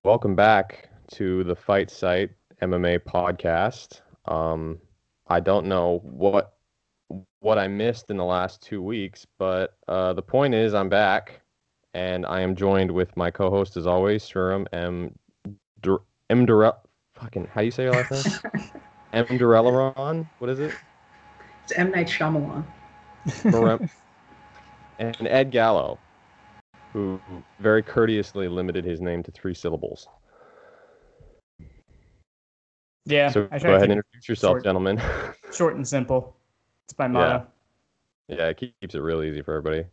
Welcome back to the Fight Site MMA Podcast. I don't know what I missed in the last 2 weeks, but the point is I'm back, and I am joined with my co-host as always, Sriram M. Fucking, how do you say your last name? M. Durelaron? What is it? It's M. Night Shyamalan. And Ed Gallo, who very courteously limited his name to 3 syllables. Yeah. So go ahead and introduce yourself, gentlemen. Short and simple. It's my motto. Yeah, it keeps it real easy for everybody.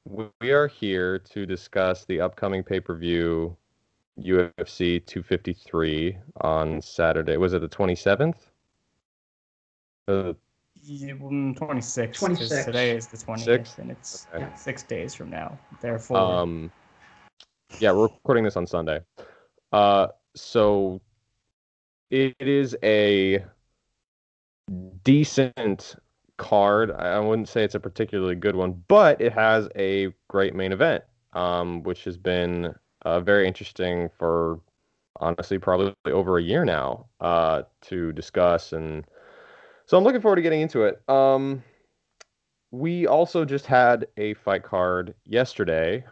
We are here to discuss the upcoming pay-per-view UFC 253 on Saturday. Was it the 27th? 26. 26. Today is the 20th, and it's 6 days from now. Therefore, yeah, we're recording this on Sunday. So it is a decent card. I wouldn't say it's a particularly good one, but it has a great main event, which has been very interesting for honestly probably over a year now to discuss, and so I'm looking forward to getting into it. We also just had a fight card yesterday,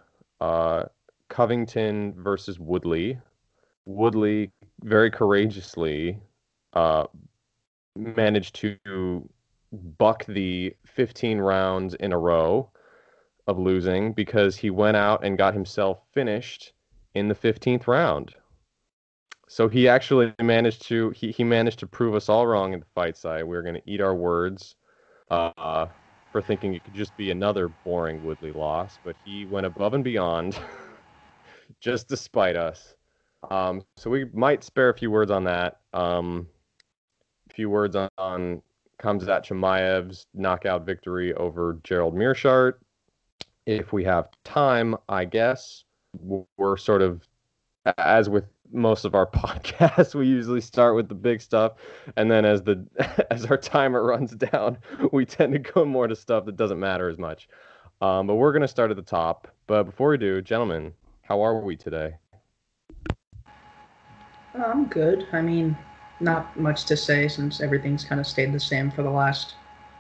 Covington versus Woodley. Woodley very courageously managed to buck the 15 rounds in a row of losing because he went out and got himself finished in the 15th round. So he actually managed to he managed to prove us all wrong in the fight side. We're going to eat our words for thinking it could just be another boring Woodley loss, but he went above and beyond just to spite us. So we might spare a few words on that. A few words on Khamzat Chimaev's knockout victory over Gerald Meerschaert. If we have time, I guess. We're sort of, as with most of our podcasts, we usually start with the big stuff, and then as our timer runs down, we tend to go more to stuff that doesn't matter as much. But we're going to start at the top. But before we do, gentlemen, how are we today? I'm good. I mean, not much to say since everything's kind of stayed the same for the last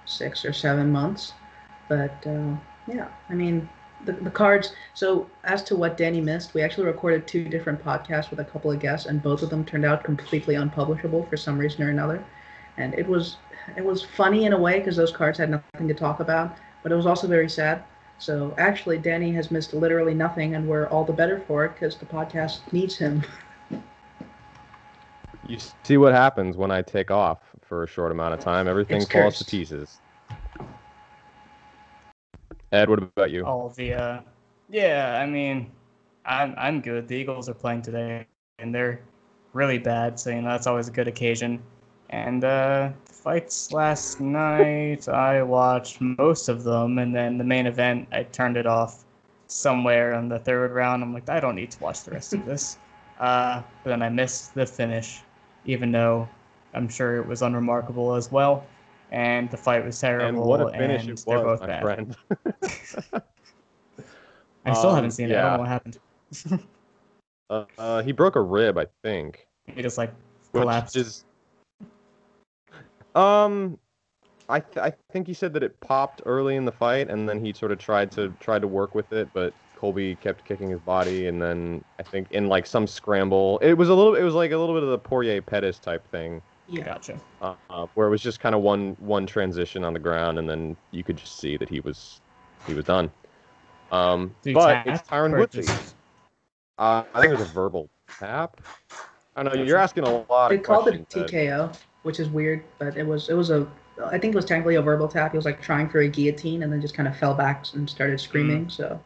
6 or 7 months. But yeah, I mean, the cards. So as to what Danny missed, we actually recorded 2 different podcasts with a couple of guests, and both of them turned out completely unpublishable for some reason or another. And it was funny in a way because those cards had nothing to talk about, but it was also very sad. So actually, Danny has missed literally nothing, and we're all the better for it because the podcast needs him. You see what happens when I take off for a short amount of time. Everything falls to pieces. Ed, what about you? Yeah, I mean, I'm good. The Eagles are playing today, and they're really bad, so that's always a good occasion. And the fights last night, I watched most of them, and then the main event, I turned it off somewhere in the 3rd round. I'm like, I don't need to watch the rest of this. But then I missed the finish, even though I'm sure it was unremarkable as well. And the fight was terrible. And what a finish it they're was, both my bad. friend. I still haven't seen it. I don't know what happened. He broke a rib, I think. He just collapsed. Which is, I think he said that it popped early in the fight, and then he sort of tried to work with it, but Colby kept kicking his body, and then I think in some scramble, it was like a little bit of the Poirier Pettis type thing. Yeah, gotcha. Where it was just kind of one transition on the ground, and then you could just see that he was done. But it's Tyron Woodley. I think it was a verbal tap. I don't know. You're asking a lot of questions. They called it TKO, which is weird, but I think it was technically a verbal tap. He was trying for a guillotine, and then just kind of fell back and started screaming. So,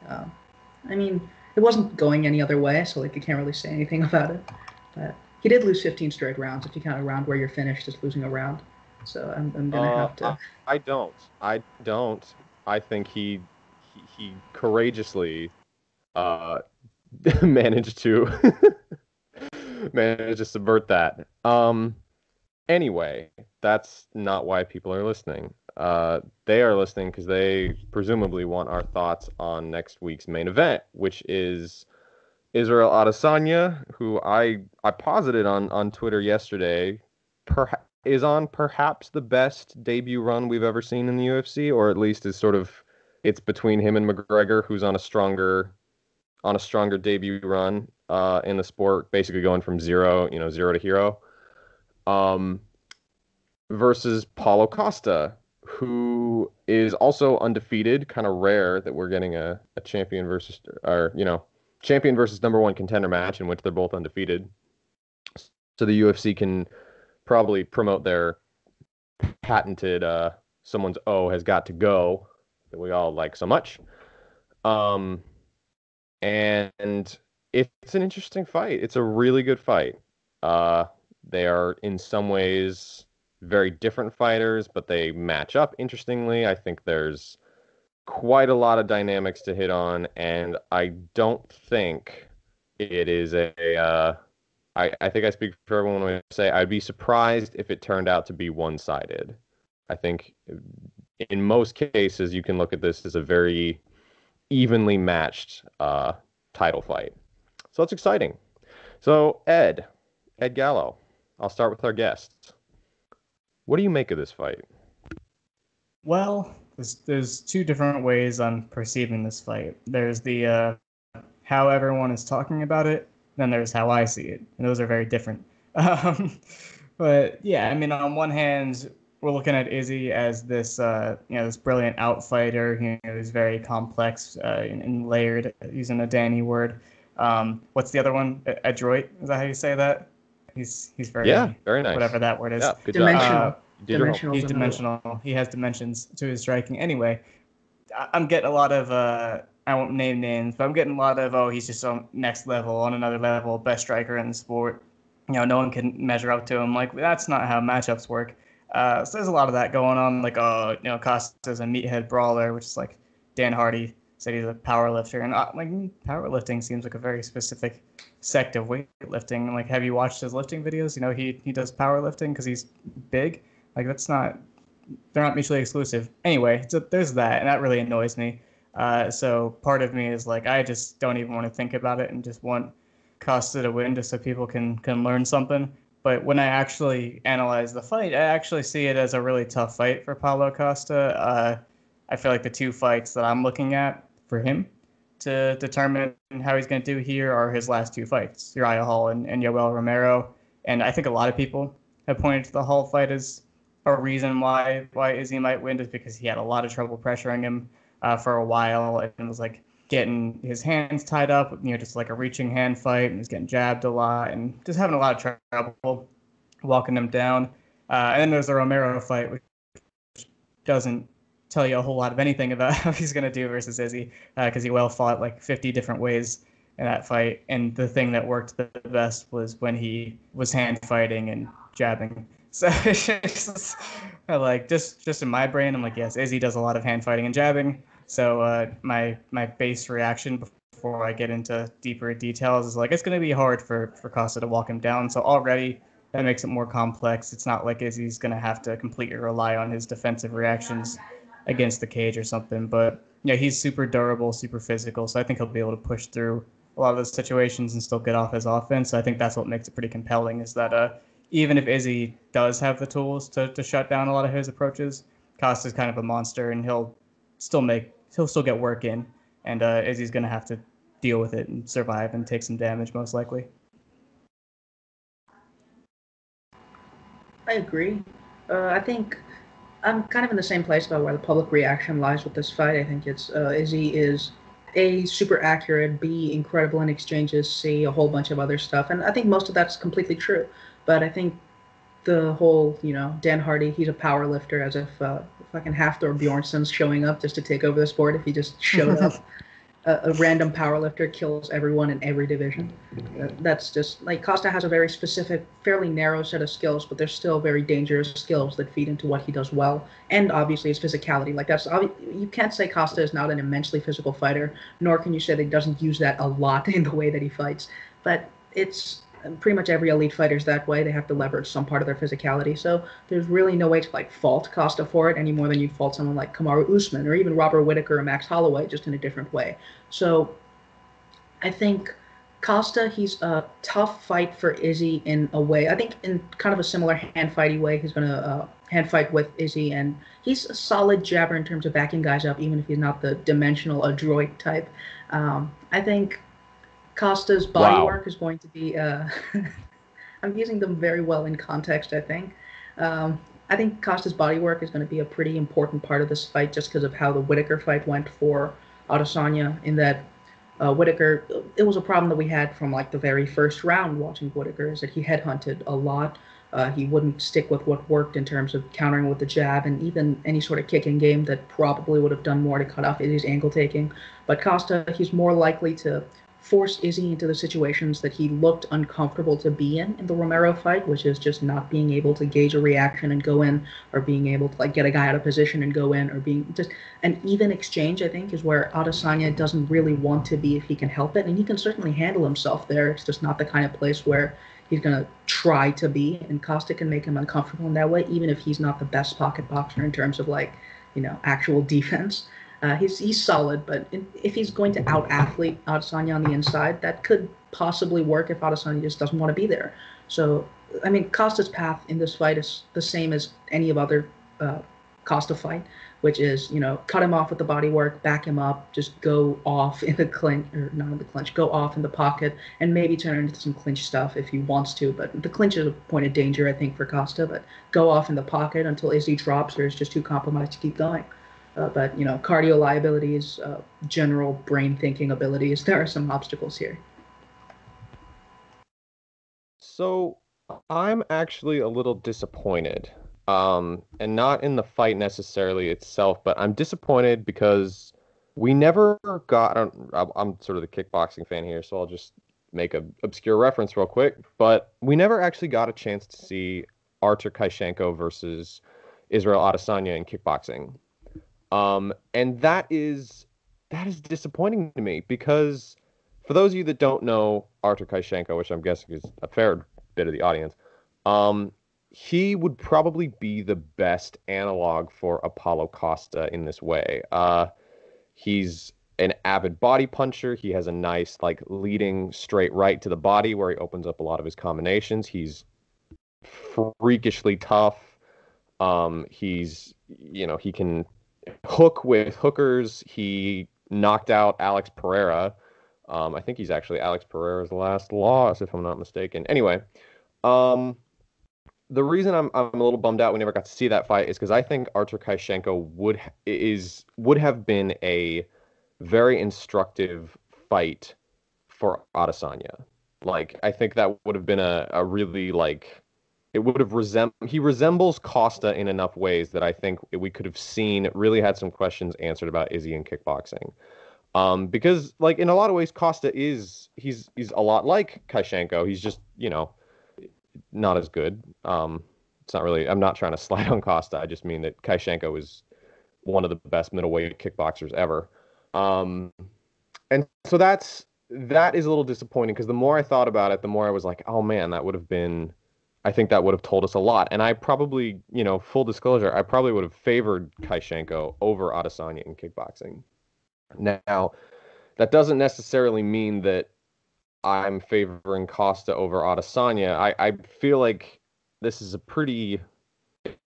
I mean, it wasn't going any other way, so you can't really say anything about it. But he did lose 15 straight rounds. If you count a round where you're finished as losing a round, so I'm gonna have to. I don't. I think he courageously managed to subvert that. Anyway, that's not why people are listening. They are listening because they presumably want our thoughts on next week's main event, which is Israel Adesanya, who I posited on Twitter yesterday, is on perhaps the best debut run we've ever seen in the UFC, or at least is sort of it's between him and McGregor, who's on a stronger debut run in the sport, basically going from zero to hero. Versus Paulo Costa, who is also undefeated. Kind of rare that we're getting a champion versus champion versus number one contender match in which they're both undefeated. So the UFC can probably promote their patented someone's O has got to go that we all like so much. And it's an interesting fight. It's a really good fight. They are in some ways very different fighters, but they match up interestingly. I think there's quite a lot of dynamics to hit on, and I don't think it is I think I speak for everyone when I say I'd be surprised if it turned out to be one-sided. I think in most cases you can look at this as a very evenly matched title fight. So it's exciting. So Ed Gallo, I'll start with our guests. What do you make of this fight? Well, there's two different ways I'm perceiving this fight. There's the how everyone is talking about it, then there's how I see it, and those are very different. But yeah, I mean, on one hand, we're looking at Izzy as this this brilliant outfighter. He's very complex and layered, using a Danny word. What's the other one? Adroit? Is that how you say that? He's very very nice. Whatever that word is. Yeah, good Dimensional. Dimensional. He's dimensional. He has dimensions to his striking. Anyway, I'm getting a lot of I won't name names, but I'm getting a lot of he's just on next level, on another level, best striker in the sport. No one can measure up to him. Like, that's not how matchups work. So there's a lot of that going on. Like, Costa's a meathead brawler, which is like Dan Hardy said he's a power lifter, and powerlifting seems like a very specific sect of weightlifting. Like, have you watched his lifting videos? He does powerlifting because he's big. Like, they're not mutually exclusive. Anyway, so there's that, and that really annoys me. So part of me is like, I just don't even want to think about it and just want Costa to win just so people can learn something. But when I actually analyze the fight, I actually see it as a really tough fight for Paulo Costa. I feel like the two fights that I'm looking at for him to determine how he's going to do here are his last two fights, Uriah Hall and Yoel Romero. And I think a lot of people have pointed to the Hall fight as a reason why Izzy might win, is because he had a lot of trouble pressuring him for a while, and was like getting his hands tied up, just like a reaching hand fight, and he's getting jabbed a lot and just having a lot of trouble walking him down. And then there's the Romero fight, which doesn't tell you a whole lot of anything about how he's going to do versus Izzy, because he fought like 50 different ways in that fight, and the thing that worked the best was when he was hand fighting and jabbing. So it's just like, just in my brain, I'm like, yes, Izzy does a lot of hand fighting and jabbing. So my base reaction before I get into deeper details is like, it's going to be hard for Costa to walk him down. So already that makes it more complex. It's not like Izzy's going to have to completely rely on his defensive reactions against the cage or something. But yeah, he's super durable, super physical. So I think he'll be able to push through a lot of those situations and still get off his offense. So I think that's what makes it pretty compelling, is that even if Izzy does have the tools to shut down a lot of his approaches, Costa's kind of a monster, and he'll still get work in, and Izzy's going to have to deal with it and survive and take some damage, most likely. I agree. I think I'm kind of in the same place about where the public reaction lies with this fight. I think it's Izzy is A, super accurate, B, incredible in exchanges, C, a whole bunch of other stuff. And I think most of that's completely true. But I think the whole, Dan Hardy, he's a power lifter, as if fucking Hafthor Bjornson's showing up just to take over the sport. If he just showed up, a random power lifter kills everyone in every division. That's just, like, Costa has a very specific, fairly narrow set of skills, but they're still very dangerous skills that feed into what he does well. And obviously his physicality. Like, you can't say Costa is not an immensely physical fighter, nor can you say that he doesn't use that a lot in the way that he fights. But it's pretty much every elite fighter's that way. They have to leverage some part of their physicality. So there's really no way to fault Costa for it any more than you'd fault someone like Kamaru Usman or even Robert Whittaker or Max Holloway, just in a different way. So I think Costa, he's a tough fight for Izzy in a way. I think in kind of a similar hand fighty way, he's going to hand fight with Izzy, and he's a solid jabber in terms of backing guys up, even if he's not the dimensional adroit type. I think Costa's body Wow. work is going to be. I'm using them very well in context, I think. I think Costa's body work is going to be a pretty important part of this fight just because of how the Whitaker fight went for Adesanya, in that Whitaker, it was a problem that we had from like the very first round watching Whitaker, is that he headhunted a lot. He wouldn't stick with what worked in terms of countering with the jab and even any sort of kicking game that probably would have done more to cut off Izzy's ankle taking. But Costa, he's more likely to force Izzy into the situations that he looked uncomfortable to be in the Romero fight, which is just not being able to gauge a reaction and go in, or being able to like get a guy out of position and go in, or being just an even exchange. I think is where Adesanya doesn't really want to be if he can help it, and he can certainly handle himself there. It's just not the kind of place where he's going to try to be, and Costa can make him uncomfortable in that way, even if he's not the best pocket boxer in terms of like, actual defense. He's solid, but if he's going to out-athlete Adesanya on the inside, that could possibly work if Adesanya just doesn't want to be there. So, I mean, Costa's path in this fight is the same as any of other Costa fight, which is, cut him off with the body work, back him up, just go off in the clinch, or not in the clinch, go off in the pocket, and maybe turn into some clinch stuff if he wants to. But the clinch is a point of danger, I think, for Costa, but go off in the pocket until Izzy drops or is just too compromised to keep going. But cardio liabilities, general brain thinking abilities, there are some obstacles here. So I'm actually a little disappointed. And not in the fight necessarily itself, but I'm disappointed because we never got. I'm sort of the kickboxing fan here, so I'll just make a obscure reference real quick. But we never actually got a chance to see Artur Kaishenko versus Israel Adesanya in kickboxing. And that is disappointing to me because for those of you that don't know Artur Kaishenko, which I'm guessing is a fair bit of the audience, he would probably be the best analog for Paulo Costa in this way. He's an avid body puncher. He has a nice like leading straight right to the body where he opens up a lot of his combinations. He's freakishly tough. He can hook with hookers. He knocked out Alex Pereira. I think he's actually Alex Pereira's last loss, if I'm not mistaken. Anyway, the reason I'm a little bummed out we never got to see that fight is because I think Artur Kaishenko would have been a very instructive fight for Adesanya. Like, I think that would have been a really like it would have he resembles Costa in enough ways that I think we could have seen really had some questions answered about Izzy in kickboxing. Because like in a lot of ways Costa he's a lot like Kaishenko. He's just, not as good. It's not really I'm not trying to slide on Costa. I just mean that Kaishenko is one of the best middleweight kickboxers ever. And so that is a little disappointing because the more I thought about it, the more I was like, oh man, I think that would have told us a lot. And I probably, full disclosure, I probably would have favored Kaishenko over Adesanya in kickboxing. Now, that doesn't necessarily mean that I'm favoring Costa over Adesanya. I feel like this is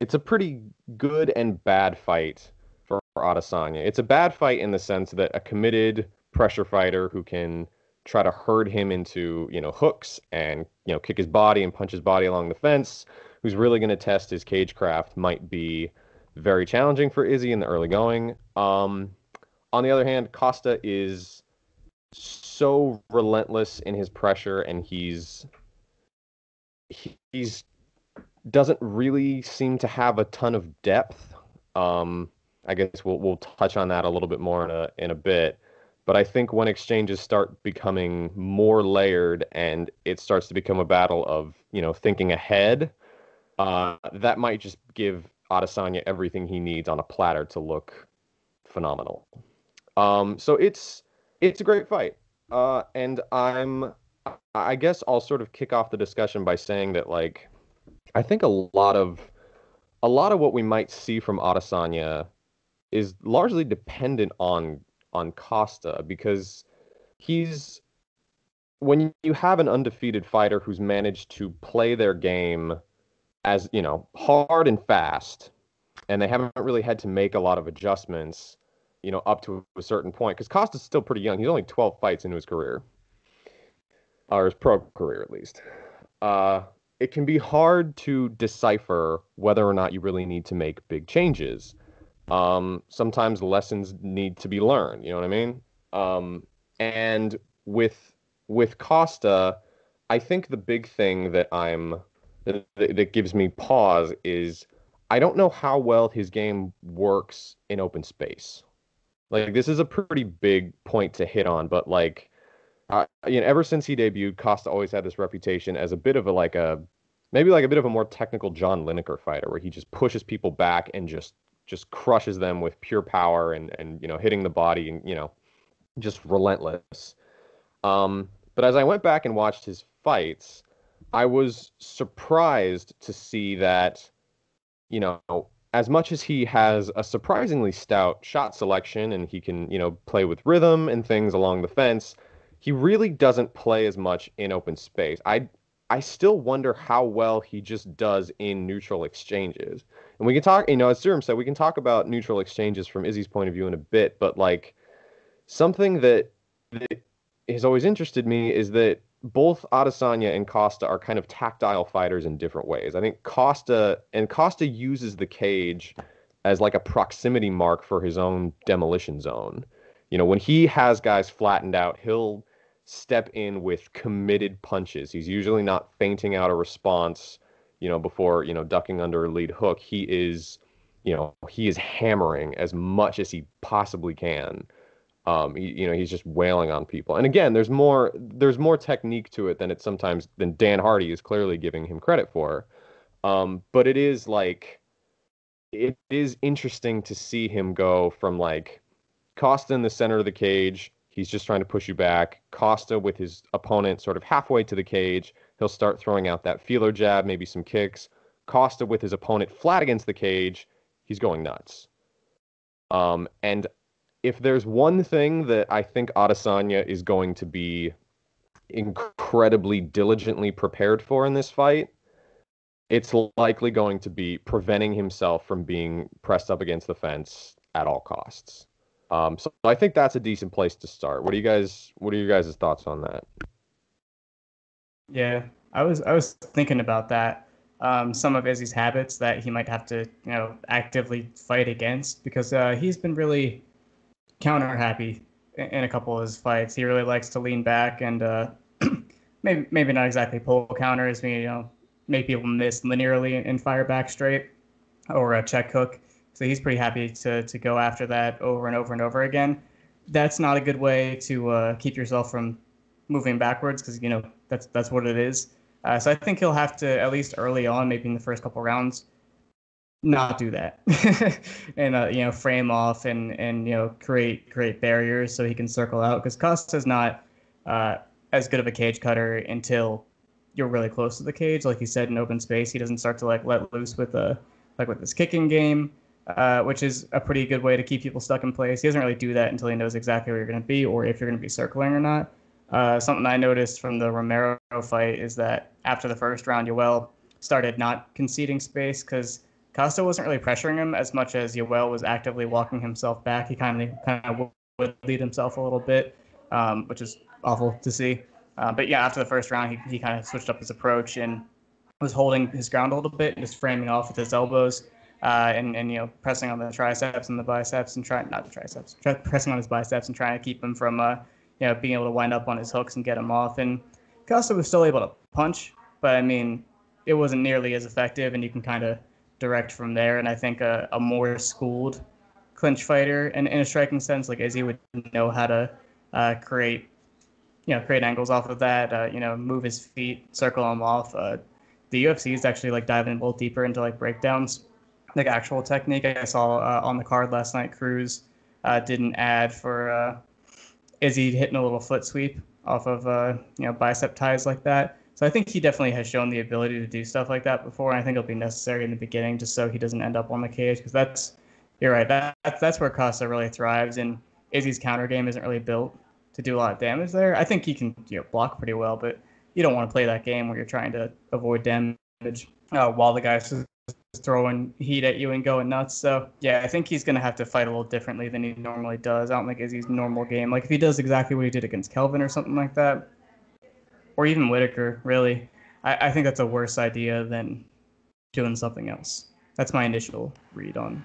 it's a pretty good and bad fight for Adesanya. It's a bad fight in the sense that a committed pressure fighter who can try to herd him into, hooks and, kick his body and punch his body along the fence, who's really going to test his cage craft, might be very challenging for Izzy in the early going. On the other hand, Costa is so relentless in his pressure, and he's doesn't really seem to have a ton of depth. I guess we'll touch on that a little bit more in a bit. But I think when exchanges start becoming more layered and it starts to become a battle of, thinking ahead, that might just give Adesanya everything he needs on a platter to look phenomenal. So it's a great fight. And I guess I'll sort of kick off the discussion by saying that, like, I think a lot of what we might see from Adesanya is largely dependent on Costa because he's when you have an undefeated fighter who's managed to play their game as, hard and fast, and they haven't really had to make a lot of adjustments, up to a certain point, because Costa's still pretty young. He's only 12 fights into his career, or his pro career at least. It can be hard to decipher whether or not you really need to make big changes. Sometimes lessons need to be learned, you know what I mean? And with Costa, I think the big thing that gives me pause is I don't know how well his game works in open space. Like, this is a pretty big point to hit on, but like, ever since he debuted, Costa always had this reputation as a bit of maybe like a bit of a more technical John Lineker fighter, where he just pushes people back and just crushes them with pure power and hitting the body and just relentless. But as I went back and watched his fights, I was surprised to see that, as much as he has a surprisingly stout shot selection and he can, play with rhythm and things along the fence, he really doesn't play as much in open space. I still wonder how well he just does in neutral exchanges. And we can talk, as Sriram said, we can talk about neutral exchanges from Izzy's point of view in a bit, but like, something that has always interested me is that both Adesanya and Costa are kind of tactile fighters in different ways. I think Costa uses the cage as like a proximity mark for his own demolition zone. When he has guys flattened out, he'll step in with committed punches. He's usually not feinting out a response, before, ducking under a lead hook. He is hammering as much as he possibly can. He's just wailing on people. And again, there's more technique to it than Dan Hardy is clearly giving him credit for. But it is interesting to see him go from like Costa in the center of the cage. He's just trying to push you back. Costa with his opponent sort of halfway to the cage. He'll start throwing out that feeler jab, maybe some kicks. Costa with his opponent flat against the cage. He's going nuts. And if there's one thing that I think Adesanya is going to be incredibly diligently prepared for in this fight, it's likely going to be preventing himself from being pressed up against the fence at all costs. So I think that's a decent place to start. What are your guys' thoughts on that? Yeah, I was thinking about that. Some of Izzy's habits that he might have to, actively fight against, because he's been really counter happy in a couple of his fights. He really likes to lean back and maybe not exactly pull counters, make people miss linearly and fire back straight, or a check hook. So he's pretty happy to go after that over and over and over again. That's not a good way to keep yourself from moving backwards, because that's what it is. So I think he'll have to, at least early on, maybe in the first couple rounds, not do that and frame off and create barriers so he can circle out, because Costa's not as good of a cage cutter until you're really close to the cage. Like you said, in open space, he doesn't start to let loose with his kicking game, which is a pretty good way to keep people stuck in place. He doesn't really do that until he knows exactly where you're going to be or if you're going to be circling or not. Something I noticed from the Romero fight is that after the first round, Yoel started not conceding space, because Costa wasn't really pressuring him as much as Yoel was actively walking himself back. He kind of would lead himself a little bit, which is awful to see. But yeah, after the first round, he kind of switched up his approach and was holding his ground a little bit and just framing off with his elbows and pressing on the triceps and the biceps and pressing on his biceps and trying to keep him from being able to wind up on his hooks and get him off. And Costa was still able to punch, but it wasn't nearly as effective, and you can kind of direct from there. And I think a more schooled clinch fighter, and in a striking sense, like Izzy, would know how to create angles off of that, move his feet, circle him off. The UFC is actually diving a little deeper into breakdowns, actual technique. I saw on the card last night, Cruz did an ad for Izzy hitting a little foot sweep off of bicep ties like that. So I think he definitely has shown the ability to do stuff like that before, and I think it'll be necessary in the beginning just so he doesn't end up on the cage, because you're right, that's where Costa really thrives, and Izzy's counter game isn't really built to do a lot of damage there. I think he can block pretty well, but you don't want to play that game where you're trying to avoid damage while the guy's just throwing heat at you and going nuts. So, yeah, I think he's going to have to fight a little differently than he normally does. I don't think Izzy's normal game. Like, if he does exactly what he did against Kelvin or something like that, or even Whitaker, really, I think that's a worse idea than doing something else. That's my initial read on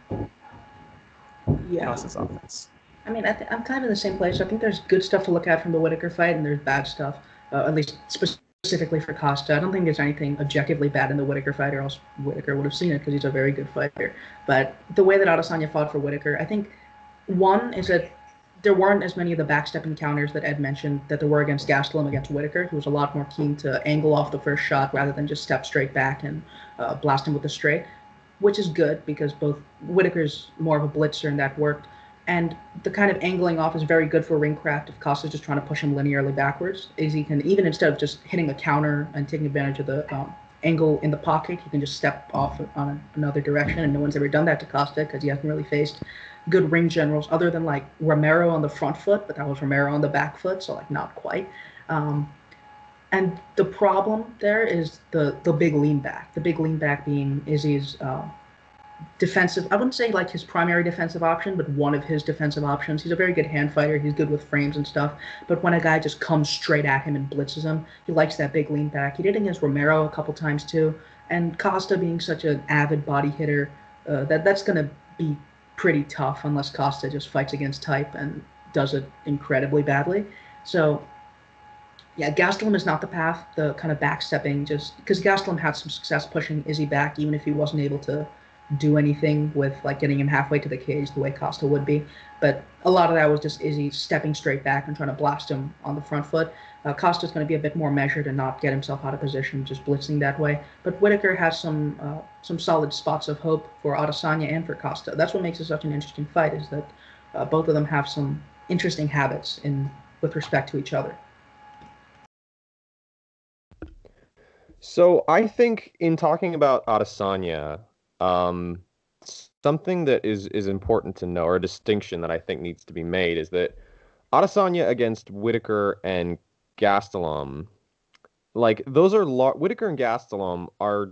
Costa's offense. I mean, I'm kind of in the same place. I think there's good stuff to look at from the Whitaker fight, and there's bad stuff, at least specifically for Costa. I don't think there's anything objectively bad in the Whitaker fight, or else Whitaker would have seen it because he's a very good fighter. But the way that Adesanya fought for Whitaker, I think one is that there weren't as many of the backstep encounters that Ed mentioned that there were against Gastelum against Whitaker, who was a lot more keen to angle off the first shot rather than just step straight back and blast him with a straight, which is good because both Whitaker's more of a blitzer and that worked. And the kind of angling off is very good for ring craft if Costa's just trying to push him linearly backwards. Izzy can, even instead of just hitting a counter and taking advantage of the angle in the pocket, he can just step off on another direction. And no one's ever done that to Costa because he hasn't really faced good ring generals other than like Romero on the front foot, but that was Romero on the back foot, so like not quite. And the problem there is the big lean back. The big lean back being Izzy's defensive, I wouldn't say like his primary defensive option, but one of his defensive options. He's a very good hand fighter. He's good with frames and stuff. But when a guy just comes straight at him and blitzes him, he likes that big lean back. He did it against Romero a couple times too. And Costa being such an avid body hitter, that's going to be pretty tough unless Costa just fights against type and does it incredibly badly. So, yeah, Gastelum is not the path, the kind of backstepping, just because Gastelum had some success pushing Izzy back, even if he wasn't able to do anything with like getting him halfway to the cage the way Costa would be. But a lot of that was just Izzy stepping straight back and trying to blast him on the front foot. Costa's going to be a bit more measured and not get himself out of position just blitzing that way. But Whitaker has some solid spots of hope for Adesanya and for Costa. That's what makes it such an interesting fight, is that both of them have some interesting habits with respect to each other. So I think in talking about Adesanya, something that is important to know, or a distinction that I think needs to be made, is that Adesanya against Whitaker and Gastelum, like those are Whitaker and Gastelum are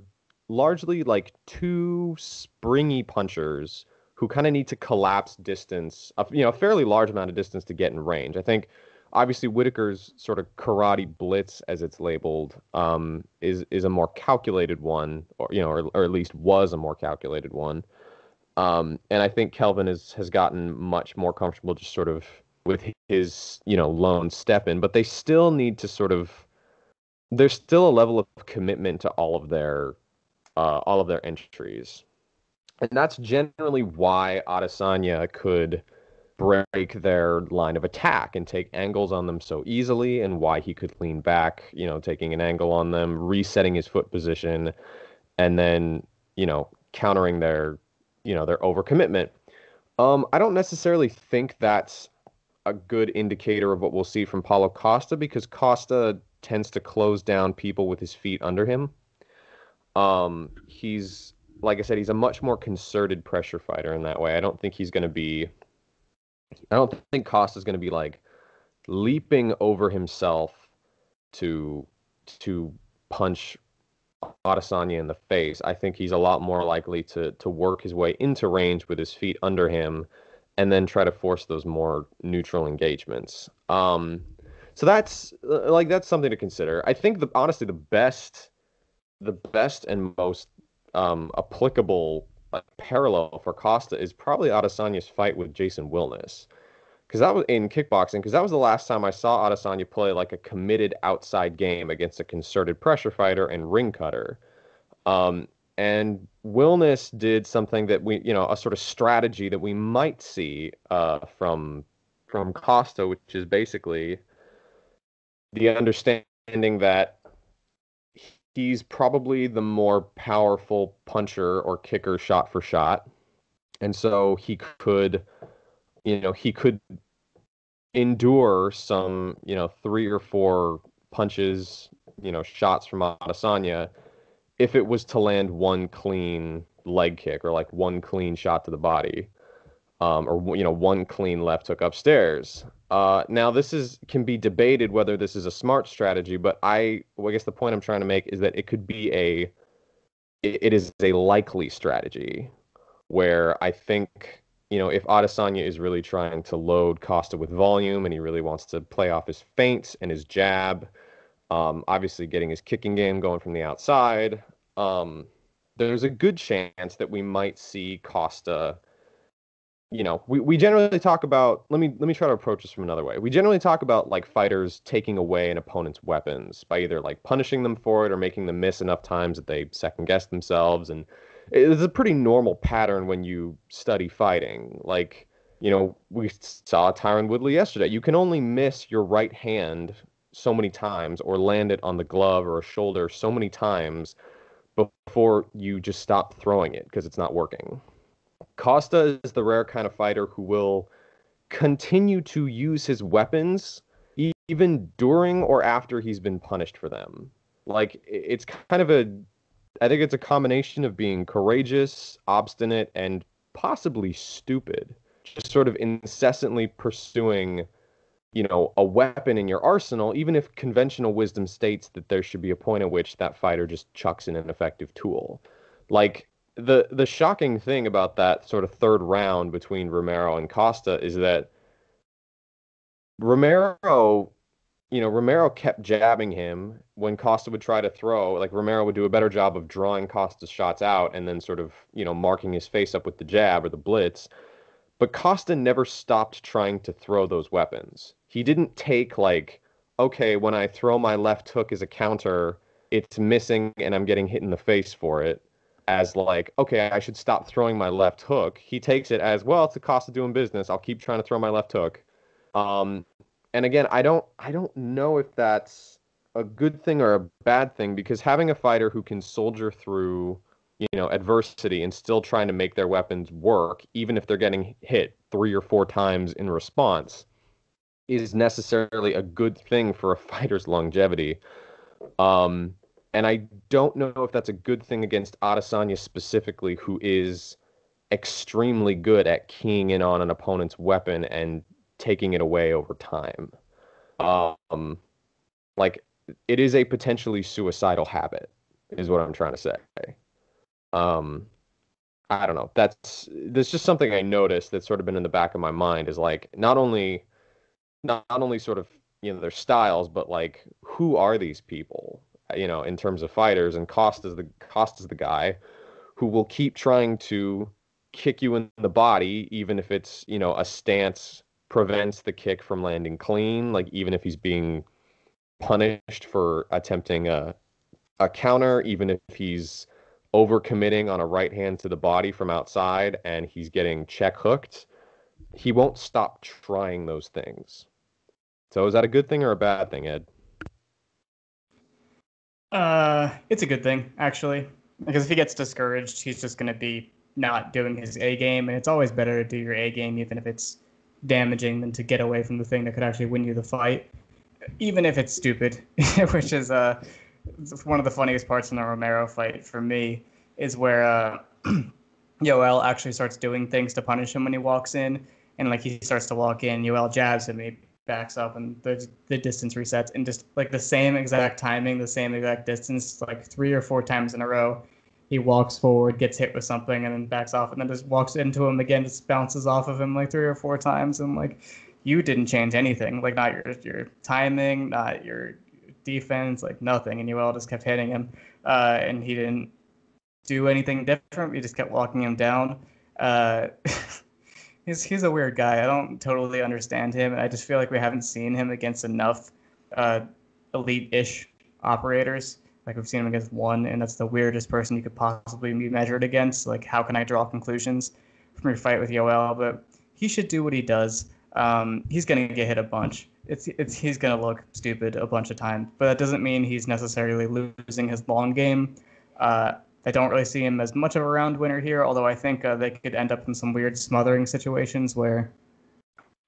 largely like two springy punchers who kind of need to collapse distance, a fairly large amount of distance to get in range. I think obviously Whitaker's sort of karate blitz, as it's labeled, is a more calculated one, or at least was a more calculated one. And I think Kelvin has gotten much more comfortable just sort of with his, lone step in, but they still need to sort of, there's still a level of commitment to all of their entries. And that's generally why Adesanya could break their line of attack and take angles on them so easily, and why he could lean back, taking an angle on them, resetting his foot position, and then, countering their overcommitment. I don't necessarily think that's a good indicator of what we'll see from Paulo Costa, because Costa tends to close down people with his feet under him. He's, like I said, he's a much more concerted pressure fighter in that way. I don't think Costa's going to be like leaping over himself to punch Adesanya in the face. I think he's a lot more likely to work his way into range with his feet under him and then try to force those more neutral engagements. So that's something to consider. I think honestly the best and most applicable parallel for Costa is probably Adesanya's fight with Jason Wilness, because that was in kickboxing, because that was the last time I saw Adesanya play like a committed outside game against a concerted pressure fighter and ring cutter. And Wilness did something that a sort of strategy that we might see from Costa, which is basically the understanding that he's probably the more powerful puncher or kicker shot for shot. And so he could endure some, 3 or 4 punches, shots from Adesanya if it was to land one clean leg kick or like one clean shot to the body, or one clean left hook upstairs. Now can be debated whether this is a smart strategy, but I guess the point I'm trying to make is that it is a likely strategy where I think, if Adesanya is really trying to load Costa with volume and he really wants to play off his feints and his jab, obviously getting his kicking game going from the outside, there's a good chance that we might see Costa. We generally talk about, let me try to approach this from another way. We generally talk about like fighters taking away an opponent's weapons by either like punishing them for it or making them miss enough times that they second guess themselves. And it's a pretty normal pattern when you study fighting. Like, we saw Tyron Woodley yesterday. You can only miss your right hand so many times or land it on the glove or a shoulder so many times before you just stop throwing it because it's not working. Costa is the rare kind of fighter who will continue to use his weapons even during or after he's been punished for them. Like, it's kind of I think it's a combination of being courageous, obstinate, and possibly stupid. Just sort of incessantly pursuing, a weapon in your arsenal, even if conventional wisdom states that there should be a point at which that fighter just chucks in an effective tool. Like, the shocking thing about that sort of third round between Romero and Costa is that Romero kept jabbing him when Costa would try to throw. Like, Romero would do a better job of drawing Costa's shots out and then sort of, marking his face up with the jab or the blitz. But Costa never stopped trying to throw those weapons. He didn't take like, okay, when I throw my left hook as a counter, it's missing and I'm getting hit in the face for it, as like, okay, I should stop throwing my left hook. He takes it as, well, it's a Costa doing business. I'll keep trying to throw my left hook. And again, I don't know if that's a good thing or a bad thing, because having a fighter who can soldier through, adversity and still trying to make their weapons work, even if they're getting hit 3 or 4 times in response, is necessarily a good thing for a fighter's longevity. And I don't know if that's a good thing against Adesanya specifically, who is extremely good at keying in on an opponent's weapon and taking it away over time. Like, it is a potentially suicidal habit, is what I'm trying to say. I don't know. That's just something I noticed that's sort of been in the back of my mind, is like, not only sort of, their styles, but like, who are these people, in terms of fighters? And Costa's the guy who will keep trying to kick you in the body, even if it's, a stance prevents the kick from landing clean, like even if he's being punished for attempting a counter, even if he's overcommitting on a right hand to the body from outside and he's getting check hooked, he won't stop trying those things. So is that a good thing or a bad thing, Ed? It's a good thing, actually, because if he gets discouraged, he's just going to be not doing his A game, and it's always better to do your A game, even if it's damaging, than to get away from the thing that could actually win you the fight, even if it's stupid, which is one of the funniest parts in the Romero fight for me, is where Yoel actually starts doing things to punish him when he walks in, and like he starts to walk in, Yoel jabs him, he backs up, and the distance resets, and just like the same exact timing, the same exact distance, like 3 or 4 times in a row, he walks forward, gets hit with something, and then backs off, and then just walks into him again, just bounces off of him like 3 or 4 times, and like, you didn't change anything, like not your timing, not your defense, like nothing, and Yoel just kept hitting him, and he didn't do anything different. He just kept walking him down. He's a weird guy. I don't totally understand him. I just feel like we haven't seen him against enough elite-ish operators. Like, we've seen him against one, and that's the weirdest person you could possibly be measured against. Like, how can I draw conclusions from your fight with Yoel? But he should do what he does. He's going to get hit a bunch. He's going to look stupid a bunch of times, but that doesn't mean he's necessarily losing his long game. I don't really see him as much of a round winner here, although I think they could end up in some weird smothering situations where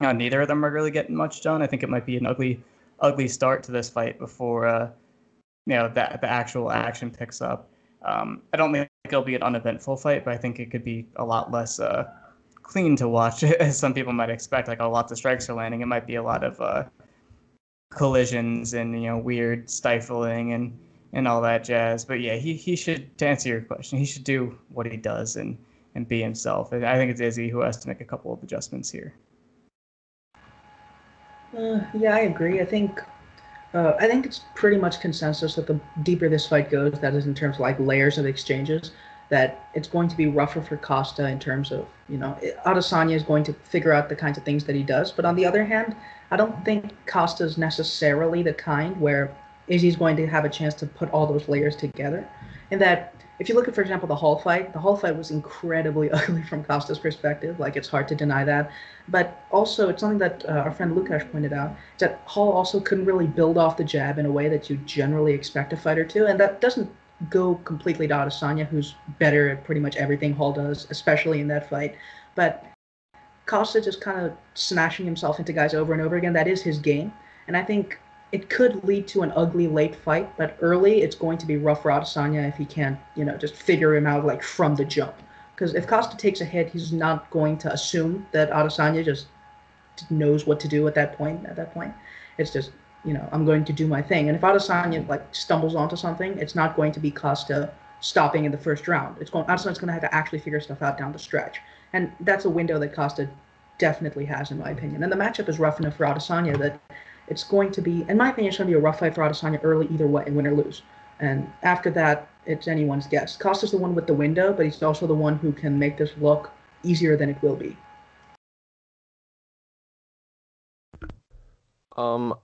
neither of them are really getting much done. I think it might be an ugly start to this fight before that the actual action picks up. I don't think it'll be an uneventful fight, but I think it could be a lot less clean to watch, as some people might expect. Like, lots of strikes are landing. It might be a lot of collisions and weird stifling and all that jazz. But yeah, he should, to answer your question, he should do what he does and be himself. And I think it's Izzy who has to make a couple of adjustments here. Yeah, I agree. I think it's pretty much consensus that the deeper this fight goes, that is in terms of like layers of exchanges, that it's going to be rougher for Costa in terms of, Adesanya is going to figure out the kinds of things that he does. But on the other hand, I don't think Costa is necessarily the kind where Izzy's going to have a chance to put all those layers together. And that if you look at, for example, the Hall fight was incredibly ugly from Costa's perspective. Like, it's hard to deny that. But also, it's something that our friend Lukash pointed out, that Hall also couldn't really build off the jab in a way that you generally expect a fighter to. And that doesn't go completely to Adesanya, who's better at pretty much everything Hall does, especially in that fight. But Costa just kind of smashing himself into guys over and over again, that is his game. And I think it could lead to an ugly late fight, but early it's going to be rough for Adesanya if he can't, just figure him out like from the jump. Because if Costa takes a hit, he's not going to assume that Adesanya just knows what to do at that point. It's just, I'm going to do my thing. And if Adesanya stumbles onto something, it's not going to be Costa stopping in the first round. Adesanya's going to have to actually figure stuff out down the stretch. And that's a window that Costa definitely has, in my opinion. And the matchup is rough enough for Adesanya that it's going to be, in my opinion, it's going to be a rough fight for Adesanya early either way, win or lose. And after that, it's anyone's guess. Costa's the one with the window, but he's also the one who can make this look easier than it will be.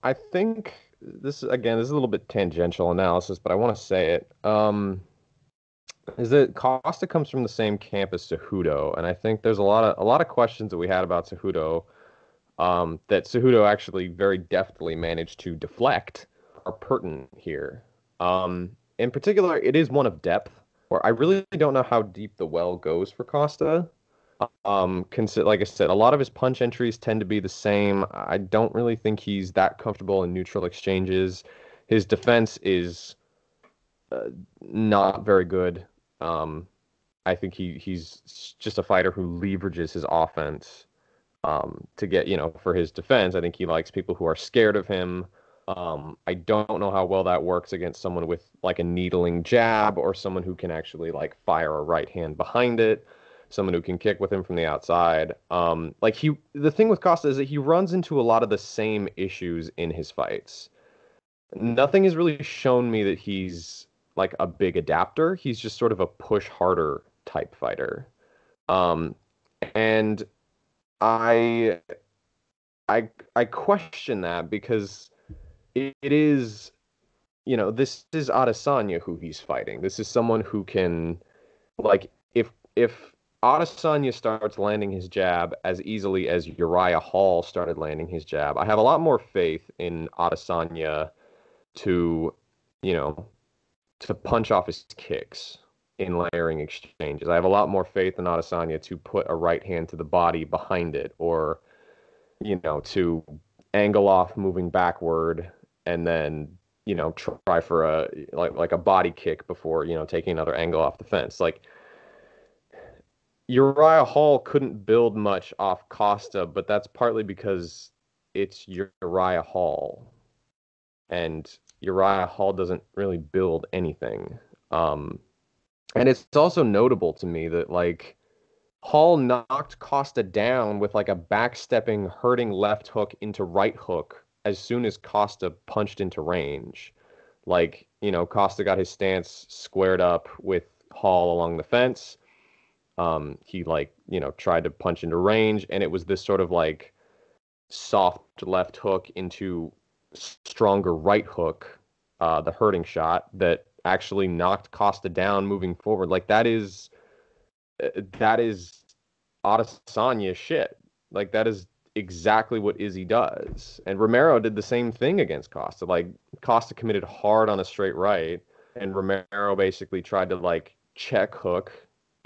I think this is a little bit tangential analysis, but I want to say it. Is that Costa comes from the same camp as Cejudo, and I think there's a lot of questions that we had about Cejudo that Cejudo actually very deftly managed to deflect are pertinent here. In particular, it is one of depth, where I really don't know how deep the well goes for Costa. Like I said, a lot of his punch entries tend to be the same. I don't really think he's that comfortable in neutral exchanges. His defense is not very good. I think he's just a fighter who leverages his offense to get, for his defense. I think he likes people who are scared of him. I don't know how well that works against someone with like a needling jab or someone who can actually fire a right hand behind it, someone who can kick with him from the outside. The thing with Costa is that he runs into a lot of the same issues in his fights. Nothing has really shown me that he's like a big adapter. He's just sort of a push harder type fighter. And I question that because it is, this is Adesanya who he's fighting. This is someone who can, if Adesanya starts landing his jab as easily as Uriah Hall started landing his jab, I have a lot more faith in Adesanya to punch off his kicks in layering exchanges. I have a lot more faith in Adesanya to put a right hand to the body behind it, or, to angle off moving backward and then, try for a body kick before, taking another angle off the fence. Uriah Hall couldn't build much off Costa, but that's partly because it's Uriah Hall. And Uriah Hall doesn't really build anything. And it's also notable to me that Hall knocked Costa down with a backstepping, hurting left hook into right hook as soon as Costa punched into range. Costa got his stance squared up with Hall along the fence. He tried to punch into range, and it was this sort of soft left hook into stronger right hook, the hurting shot that actually knocked Costa down moving forward. That is Adesanya shit. That is exactly what Izzy does. And Romero did the same thing against Costa. Costa committed hard on a straight right, and Romero basically tried to check hook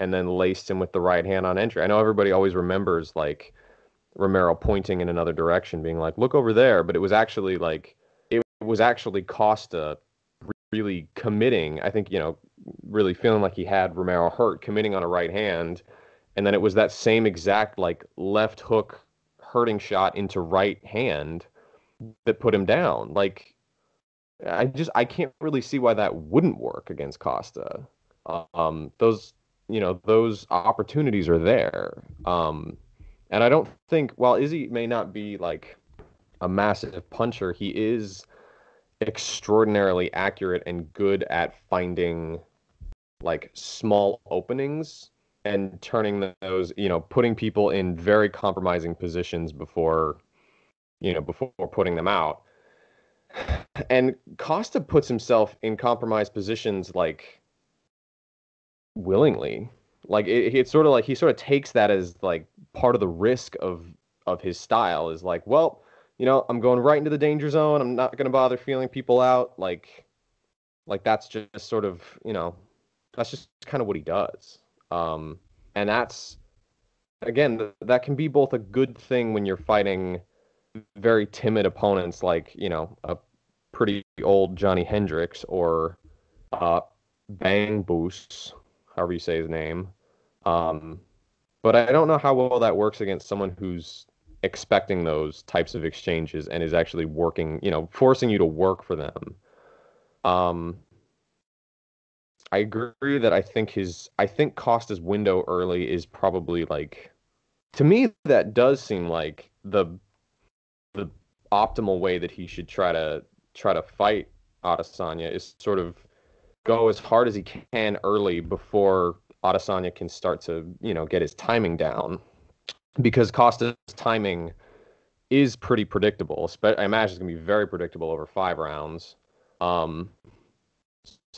and then laced him with the right hand on entry. I know everybody always remembers Romero pointing in another direction, being look over there, but it was actually it was actually Costa really committing, I think, really feeling like he had Romero hurt, committing on a right hand, and then it was that same exact like left hook hurting shot into right hand that put him down. Like I can't really see why that wouldn't work against Costa. Those those opportunities are there. And I don't think, while Izzy may not be like a massive puncher, he is extraordinarily accurate and good at finding like small openings and turning those, putting people in very compromising positions before putting them out. And Costa puts himself in compromised positions like willingly. Like it's sort of like he sort of takes that as like part of the risk of his style is like, well, I'm going right into the danger zone. I'm not going to bother feeling people out. Like that's just sort of, that's just kind of what he does. And that's, again, that can be both a good thing when you're fighting very timid opponents like, a pretty old Johnny Hendricks or Bang Boost, however you say his name. But I don't know how well that works against someone who's expecting those types of exchanges and is actually working, forcing you to work for them. I agree that I think Costa's window early is probably like, to me, that does seem like the optimal way that he should try to fight Adesanya is sort of go as hard as he can early before Adesanya can start to, get his timing down, because Costa's timing is pretty predictable. I imagine it's going to be very predictable over 5 rounds. So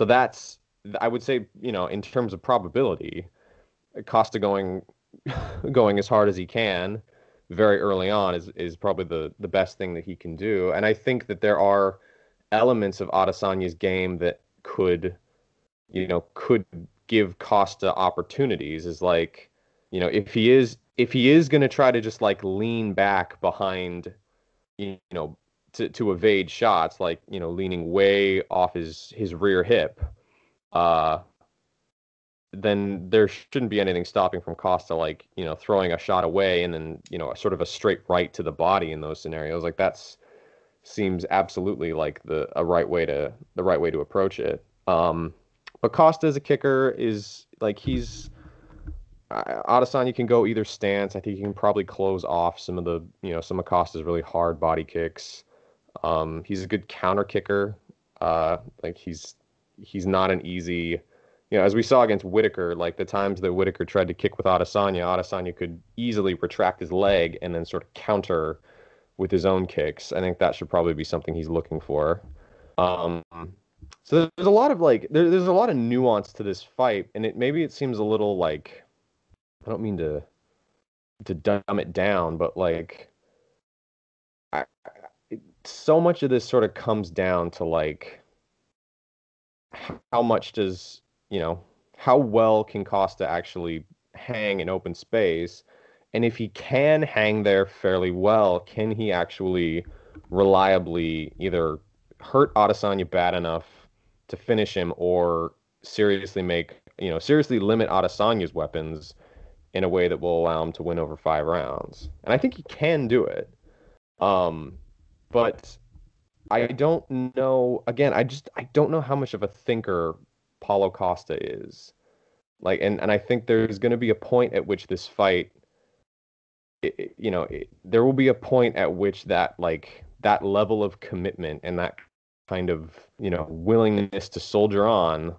that's, I would say, in terms of probability, Costa going as hard as he can very early on is probably the best thing that he can do. And I think that there are elements of Adesanya's game that could give Costa opportunities, is like, if he is going to try to just like lean back behind, to evade shots, like, leaning way off his rear hip, then there shouldn't be anything stopping from Costa, like, throwing a shot away and then, sort of a straight right to the body in those scenarios. Like that's seems absolutely like the right way to approach it. But Costa as a kicker is like, Adesanya can go either stance. I think he can probably close off some of Costa's really hard body kicks. He's a good counter kicker. Like he's not an easy, as we saw against Whitaker, like the times that Whitaker tried to kick with Adesanya could easily retract his leg and then sort of counter with his own kicks. I think that should probably be something he's looking for. So there's a lot of like there's a lot of nuance to this fight, and maybe it seems a little like, I don't mean to dumb it down, but like so much of this sort of comes down to like how much does, how well can Costa actually hang in open space, and if he can hang there fairly well, can he actually reliably either hurt Adesanya bad enough to finish him, or seriously limit Adesanya's weapons in a way that will allow him to win over 5 rounds. And I think he can do it. But I don't know, again, I don't know how much of a thinker Paulo Costa is. Like, and I think there's going to be a point at which this fight, there will be a point at which that level of commitment and that kind of, willingness to soldier on,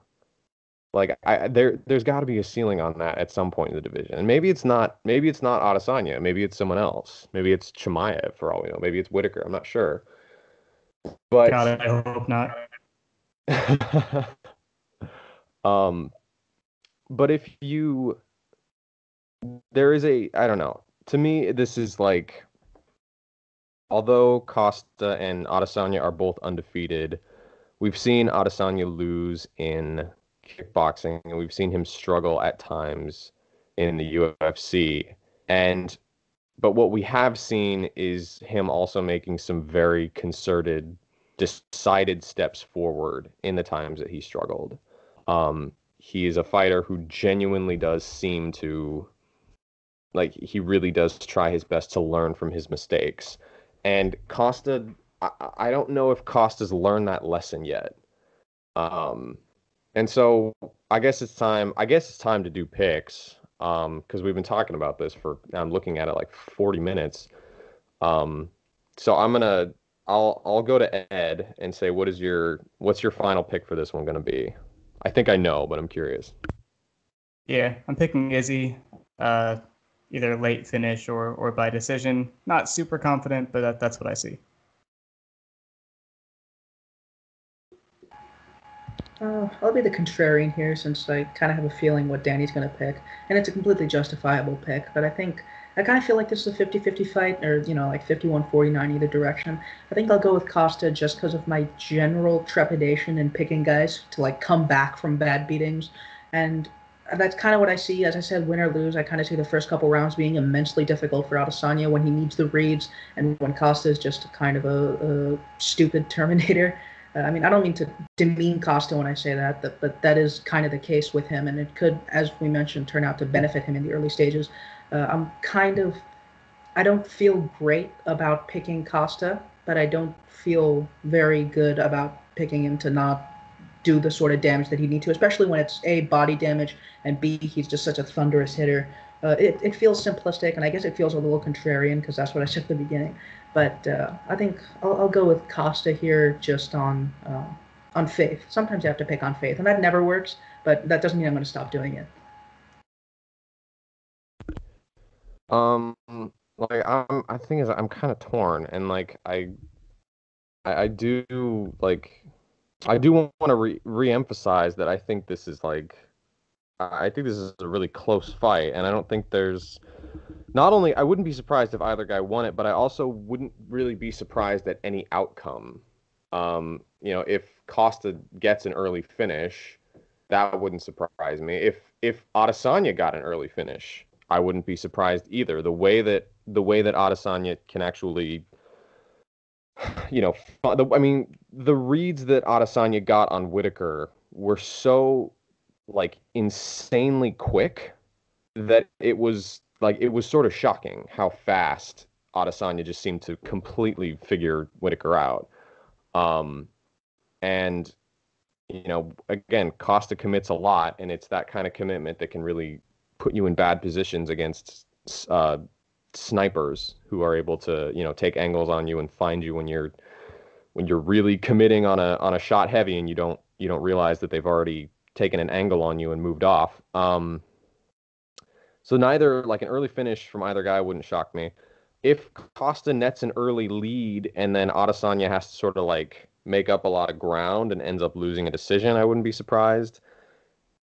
like there's got to be a ceiling on that at some point in the division. And maybe it's not Adesanya, maybe it's someone else, maybe it's Chimaev for all we know, maybe it's Whitaker, I'm not sure. But God, I hope not. But there is I don't know. To me, this is like, although Costa and Adesanya are both undefeated, we've seen Adesanya lose in kickboxing, and we've seen him struggle at times in the UFC. But what we have seen is him also making some very concerted, decided steps forward in the times that he struggled. He is a fighter who genuinely does seem to like he really does try his best to learn from his mistakes. And Costa, I don't know if Costa's learned that lesson yet. Um, and so I guess it's time. I guess it's time to do picks. Because we've been talking about this for I'm looking at it like 40 minutes. Um, so I'll go to Ed and say what's your final pick for this one going to be? I think I know, but I'm curious. Yeah, I'm picking Izzy, uh, either late finish or by decision. Not super confident, but that's what I see. I'll be the contrarian here since I kind of have a feeling what Danny's going to pick, and it's a completely justifiable pick. But I kind of feel like this is a 50-50 fight, or like 51-49 either direction. I think I'll go with Costa just because of my general trepidation in picking guys to like come back from bad beatings, and that's kind of what I see. As I said, win or lose, I kind of see the first couple rounds being immensely difficult for Adesanya when he needs the reads, and when Costa is just kind of a stupid Terminator. I mean, I don't mean to demean Costa when I say that, but that is kind of the case with him, and it could, as we mentioned, turn out to benefit him in the early stages. I don't feel great about picking Costa, but I don't feel very good about picking him to not do the sort of damage that he needs to, especially when it's A, body damage, and B, he's just such a thunderous hitter. It feels simplistic, and I guess it feels a little contrarian because that's what I said at the beginning. But I think I'll go with Costa here just on faith. Sometimes you have to pick on faith, and that never works, but that doesn't mean I'm going to stop doing it. Um, like I think is I'm kind of torn, and like I do like I do want to re-emphasize that I think this is like I think this is a really close fight, and I don't think there's not only I wouldn't be surprised if either guy won it, but I also wouldn't really be surprised at any outcome. If Costa gets an early finish, that wouldn't surprise me. If Adesanya got an early finish, I wouldn't be surprised either. The way that Adesanya can actually, I mean, the reads that Adesanya got on Whitaker were so like insanely quick that it was sort of shocking how fast Adesanya just seemed to completely figure Whitaker out. Um, and again, Costa commits a lot, and it's that kind of commitment that can really put you in bad positions against snipers who are able to, take angles on you and find you when you're really committing on a shot heavy and you don't realize that they've already taken an angle on you and moved off. So neither like an early finish from either guy wouldn't shock me. If Costa nets an early lead and then Adesanya has to sort of like make up a lot of ground and ends up losing a decision, I wouldn't be surprised.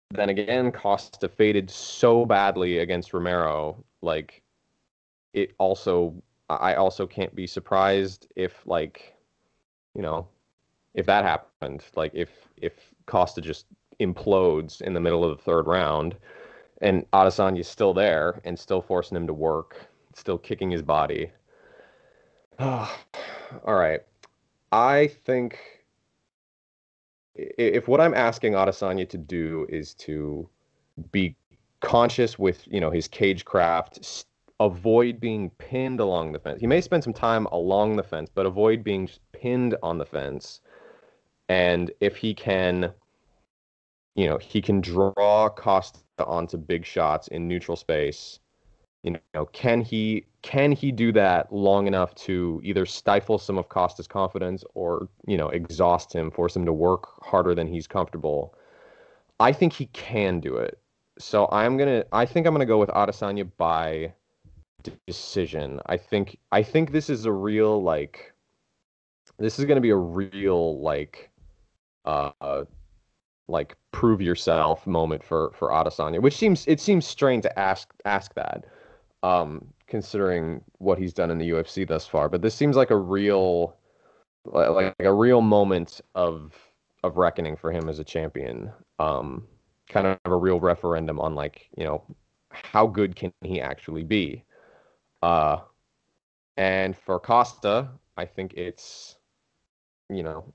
Then again, Costa faded so badly against Romero, like I also can't be surprised if like, you know, if that happened, like if Costa just implodes in the middle of the third round and Adesanya's still there and still forcing him to work, still kicking his body. All right. I think if what I'm asking Adesanya to do is to be conscious with, his cage craft, avoid being pinned along the fence. He may spend some time along the fence, but avoid being just pinned on the fence. And if he can draw Costa onto big shots in neutral space. Can he do that long enough to either stifle some of Costa's confidence or, exhaust him, force him to work harder than he's comfortable? I think he can do it. So I think I'm gonna go with Adesanya by decision. I think this is a real this is gonna be a real uh prove yourself moment for Adesanya, which seems strange to ask that, considering what he's done in the UFC thus far. But this seems like a real moment of reckoning for him as a champion. Kind of a real referendum on how good can he actually be. Uh, and for Costa, I think it's you know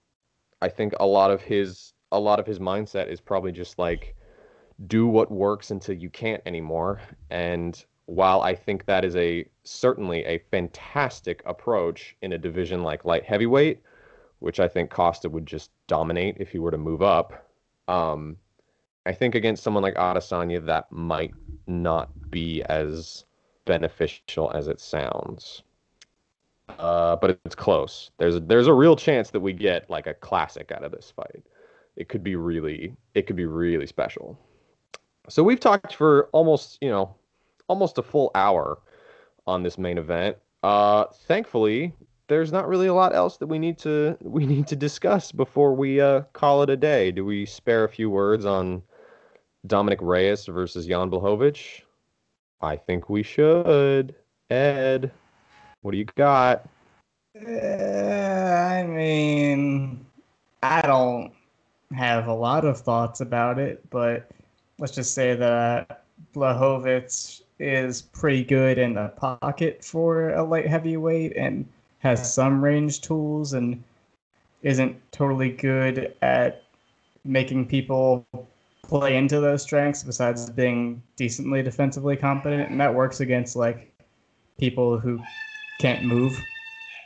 I think a lot of his mindset is probably just like do what works until you can't anymore. And while I think that is certainly a fantastic approach in a division like light heavyweight, which I think Costa would just dominate if he were to move up. I think against someone like Adesanya, that might not be as beneficial as it sounds. But it's close. There's a real chance that we get like a classic out of this fight. It could be really special. So we've talked for almost a full hour on this main event. Thankfully, there's not really a lot else that we need to discuss before we call it a day. Do we spare a few words on Dominic Reyes versus Jan Blachowicz? I think we should. Ed, what do you got? I mean, I don't have a lot of thoughts about it, but let's just say that Blachowicz is pretty good in the pocket for a light heavyweight and has some range tools and isn't totally good at making people play into those strengths besides being decently defensively competent. And that works against like people who can't move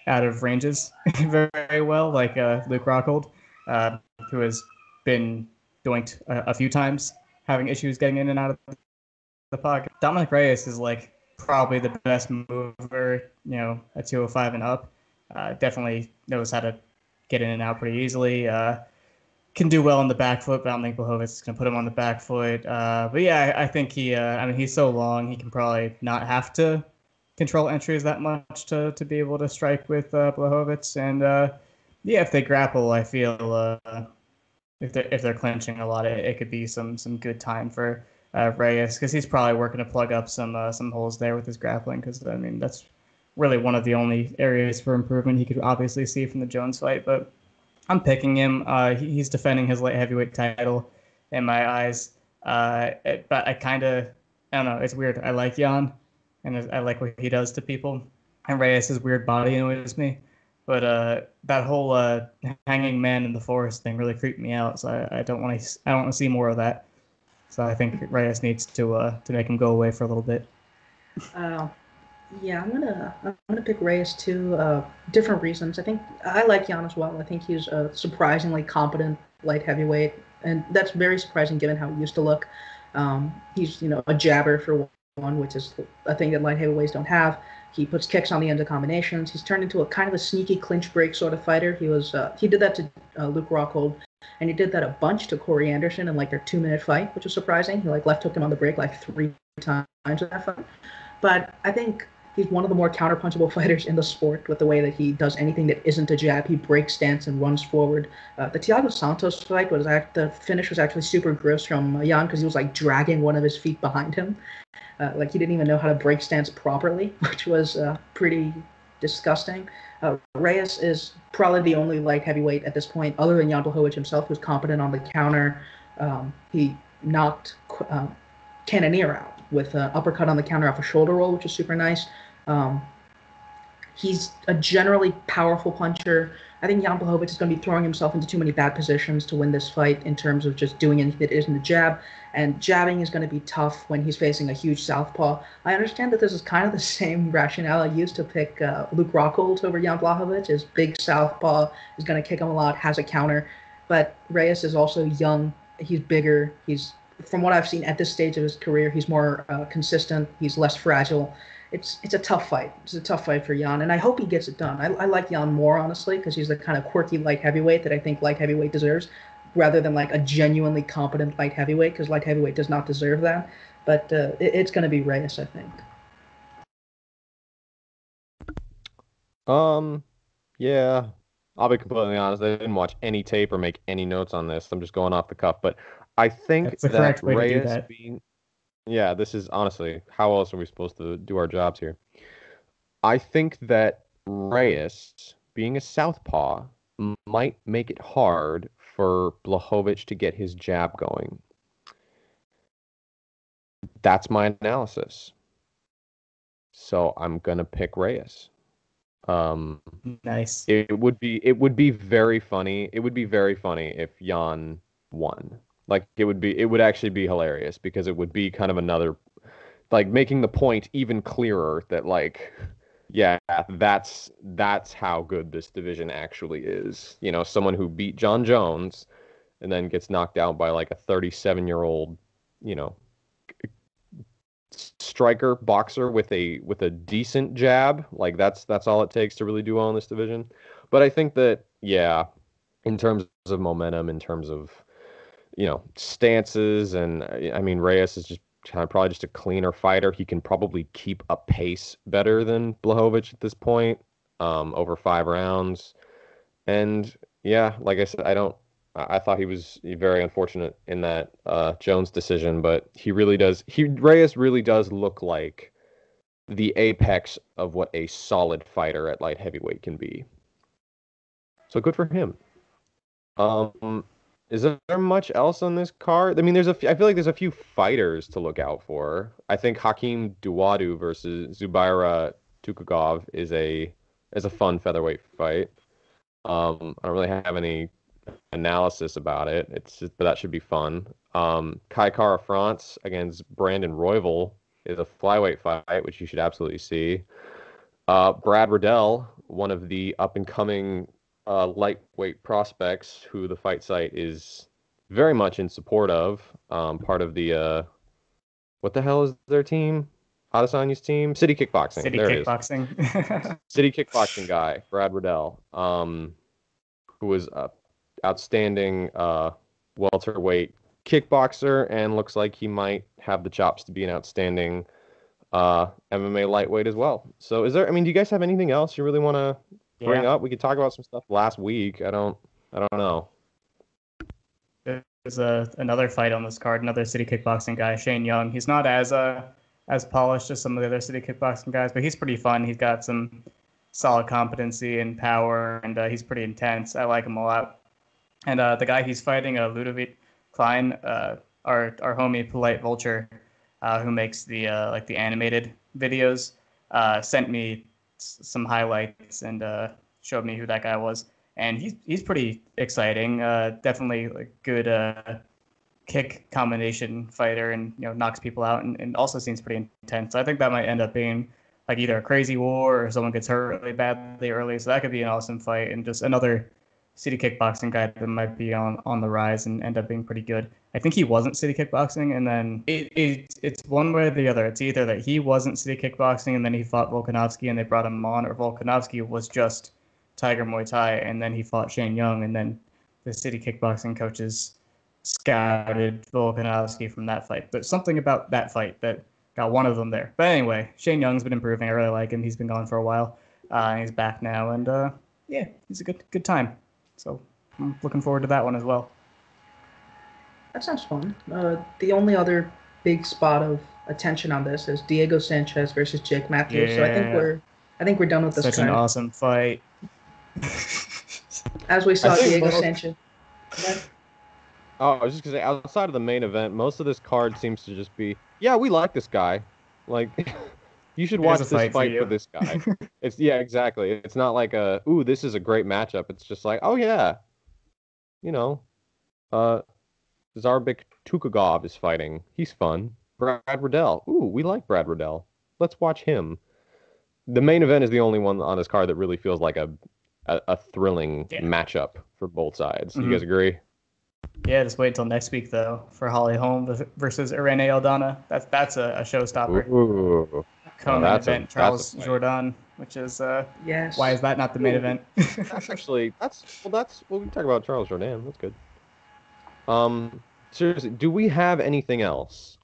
out of ranges very well, like Luke Rockhold, who has been doinked a few times, having issues getting in and out of the pocket. Dominic Reyes is like probably the best mover, at 205 and up. Definitely knows how to get in and out pretty easily. Can do well on the back foot, but I don't think Blachowicz is going to put him on the back foot. But yeah, I think he's so long, he can probably not have to control entries that much to be able to strike with Blachowicz. And if they grapple, I feel if they're clinching a lot, it could be some good time for Reyes, because he's probably working to plug up some holes there with his grappling, because that's really one of the only areas for improvement he could obviously see from the Jones fight. But I'm picking him. He's defending his light heavyweight title in my eyes. But I don't know. It's weird. I like Jan, and I like what he does to people. And Reyes' weird body annoys me. But that whole hanging man in the forest thing really creeped me out. So I don't want to see more of that. So I think Reyes needs to make him go away for a little bit. Yeah, I'm gonna pick Reyes too. Different reasons. I think I like Jan as well. I think he's a surprisingly competent light heavyweight, and that's very surprising given how he used to look. He's a jabber for one, which is a thing that light heavyweights don't have. He puts kicks on the end of combinations. He's turned into a kind of a sneaky clinch break sort of fighter. He did that to Luke Rockhold, and he did that a bunch to Corey Anderson in like their 2-minute fight, which was surprising. He like left hooked him on the break like 3 times in that fight. But I think he's one of the more counterpunchable fighters in the sport with the way that he does anything that isn't a jab. He breaks stance and runs forward. The Thiago Santos fight the finish was actually super gross from Jan, because he was like dragging one of his feet behind him. Like he didn't even know how to break stance properly, which was pretty disgusting. Reyes is probably the only light heavyweight at this point, other than Jan Blachowicz himself, who's competent on the counter. He knocked Cannonier out with an uppercut on the counter off a shoulder roll, which is super nice. He's a generally powerful puncher. I think Jan Blachowicz is going to be throwing himself into too many bad positions to win this fight in terms of just doing anything that isn't a jab. And jabbing is going to be tough when he's facing a huge southpaw. I understand that this is kind of the same rationale I used to pick Luke Rockhold over Jan Blachowicz. His big southpaw is going to kick him a lot, has a counter. But Reyes is also young. He's bigger. From what I've seen at this stage of his career, he's more consistent. He's less fragile. It's a tough fight. It's a tough fight for Jan, and I hope he gets it done. I like Jan more, honestly, because he's the kind of quirky light heavyweight that I think light heavyweight deserves, rather than like a genuinely competent light heavyweight, because light heavyweight does not deserve that. But it's going to be Reyes, I think. Yeah, I'll be completely honest. I didn't watch any tape or make any notes on this. I'm just going off the cuff, but I think that's the correct way Reyes to do that. Yeah, this is honestly, how else are we supposed to do our jobs here? I think that Reyes, being a southpaw, might make it hard for Blachowicz to get his jab going. That's my analysis. So I'm gonna pick Reyes. Nice. It would be very funny. It would be very funny if Jan won. Like it would actually be hilarious, because it would be kind of another like making the point even clearer that like, yeah, that's how good this division actually is. You know, someone who beat John Jones and then gets knocked out by like a 37-year-old, you know, striker boxer with a decent jab. Like that's all it takes to really do well in this division. But I think that, yeah, in terms of momentum, in terms of, you know, stances, and I mean, Reyes is just kind of probably just a cleaner fighter. He can probably keep a pace better than Blachowicz at this point, over 5 rounds. And yeah, like I said, I thought he was very unfortunate in that Jones decision, but Reyes really does look like the apex of what a solid fighter at light heavyweight can be. So good for him. Is there much else on this card? I mean, I feel like there's a few fighters to look out for. I think Hakeem Dawodu versus Zubaira Tukhugov is a fun featherweight fight. I don't really have any analysis about it. But that should be fun. Kai Kara France against Brandon Royval is a flyweight fight, which you should absolutely see. Brad Riddell, one of the up and coming lightweight prospects, who the fight site is very much in support of. Part of the what the hell is their team? Adesanya's team? City Kickboxing. City Kickboxing. City Kickboxing guy, Brad Riddell, who was outstanding welterweight kickboxer and looks like he might have the chops to be an outstanding MMA lightweight as well. So do you guys have anything else you really want to bring up? We could talk about some stuff last week. I don't know. There's another fight on this card, another City Kickboxing guy, Shane Young. He's not as polished as some of the other City Kickboxing guys, but he's pretty fun. He's got some solid competency and power, and he's pretty intense. I like him a lot. And the guy he's fighting, Ludovic Klein, our homie Polite Vulture, who makes the animated videos, sent me some highlights and showed me who that guy was. And he's pretty exciting. Definitely a good kick combination fighter, and knocks people out, and also seems pretty intense. So I think that might end up being like either a crazy war or someone gets hurt really badly early. So that could be an awesome fight, and just another City Kickboxing guy that might be on the rise and end up being pretty good. I think he wasn't City Kickboxing, and then it's one way or the other. It's either that he wasn't City Kickboxing and then he fought Volkanovski and they brought him on, or Volkanovski was just Tiger Muay Thai and then he fought Shane Young, and then the City Kickboxing coaches scouted Volkanovski from that fight. There's something about that fight that got one of them there. But anyway, Shane Young's been improving. I really like him. He's been gone for a while. He's back now, and yeah, he's a good time. So I'm looking forward to that one as well. That sounds fun. The only other big spot of attention on this is Diego Sanchez versus Jake Matthews. Yeah. So I think we're done with this. Such an awesome fight. As we saw Diego Sanchez. Oh, I was just gonna say, outside of the main event, most of this card seems to just be, yeah, we like this guy. Like, you should watch this fight for this guy. Exactly. It's not like this is a great matchup. It's just like, oh yeah, Zarbik Tukhugov is fighting. He's fun. Brad Riddell. Ooh, we like Brad Riddell. Let's watch him. The main event is the only one on this card that really feels like a thrilling matchup for both sides. Mm-hmm. You guys agree? Yeah, just wait until next week though for Holly Holm versus Irene Aldana. That's a showstopper. Ooh. Co-main event, Charles Jourdain, which is yes. Why is that not the main event? we can talk about Charles Jourdain. That's good. Seriously, do we have anything else?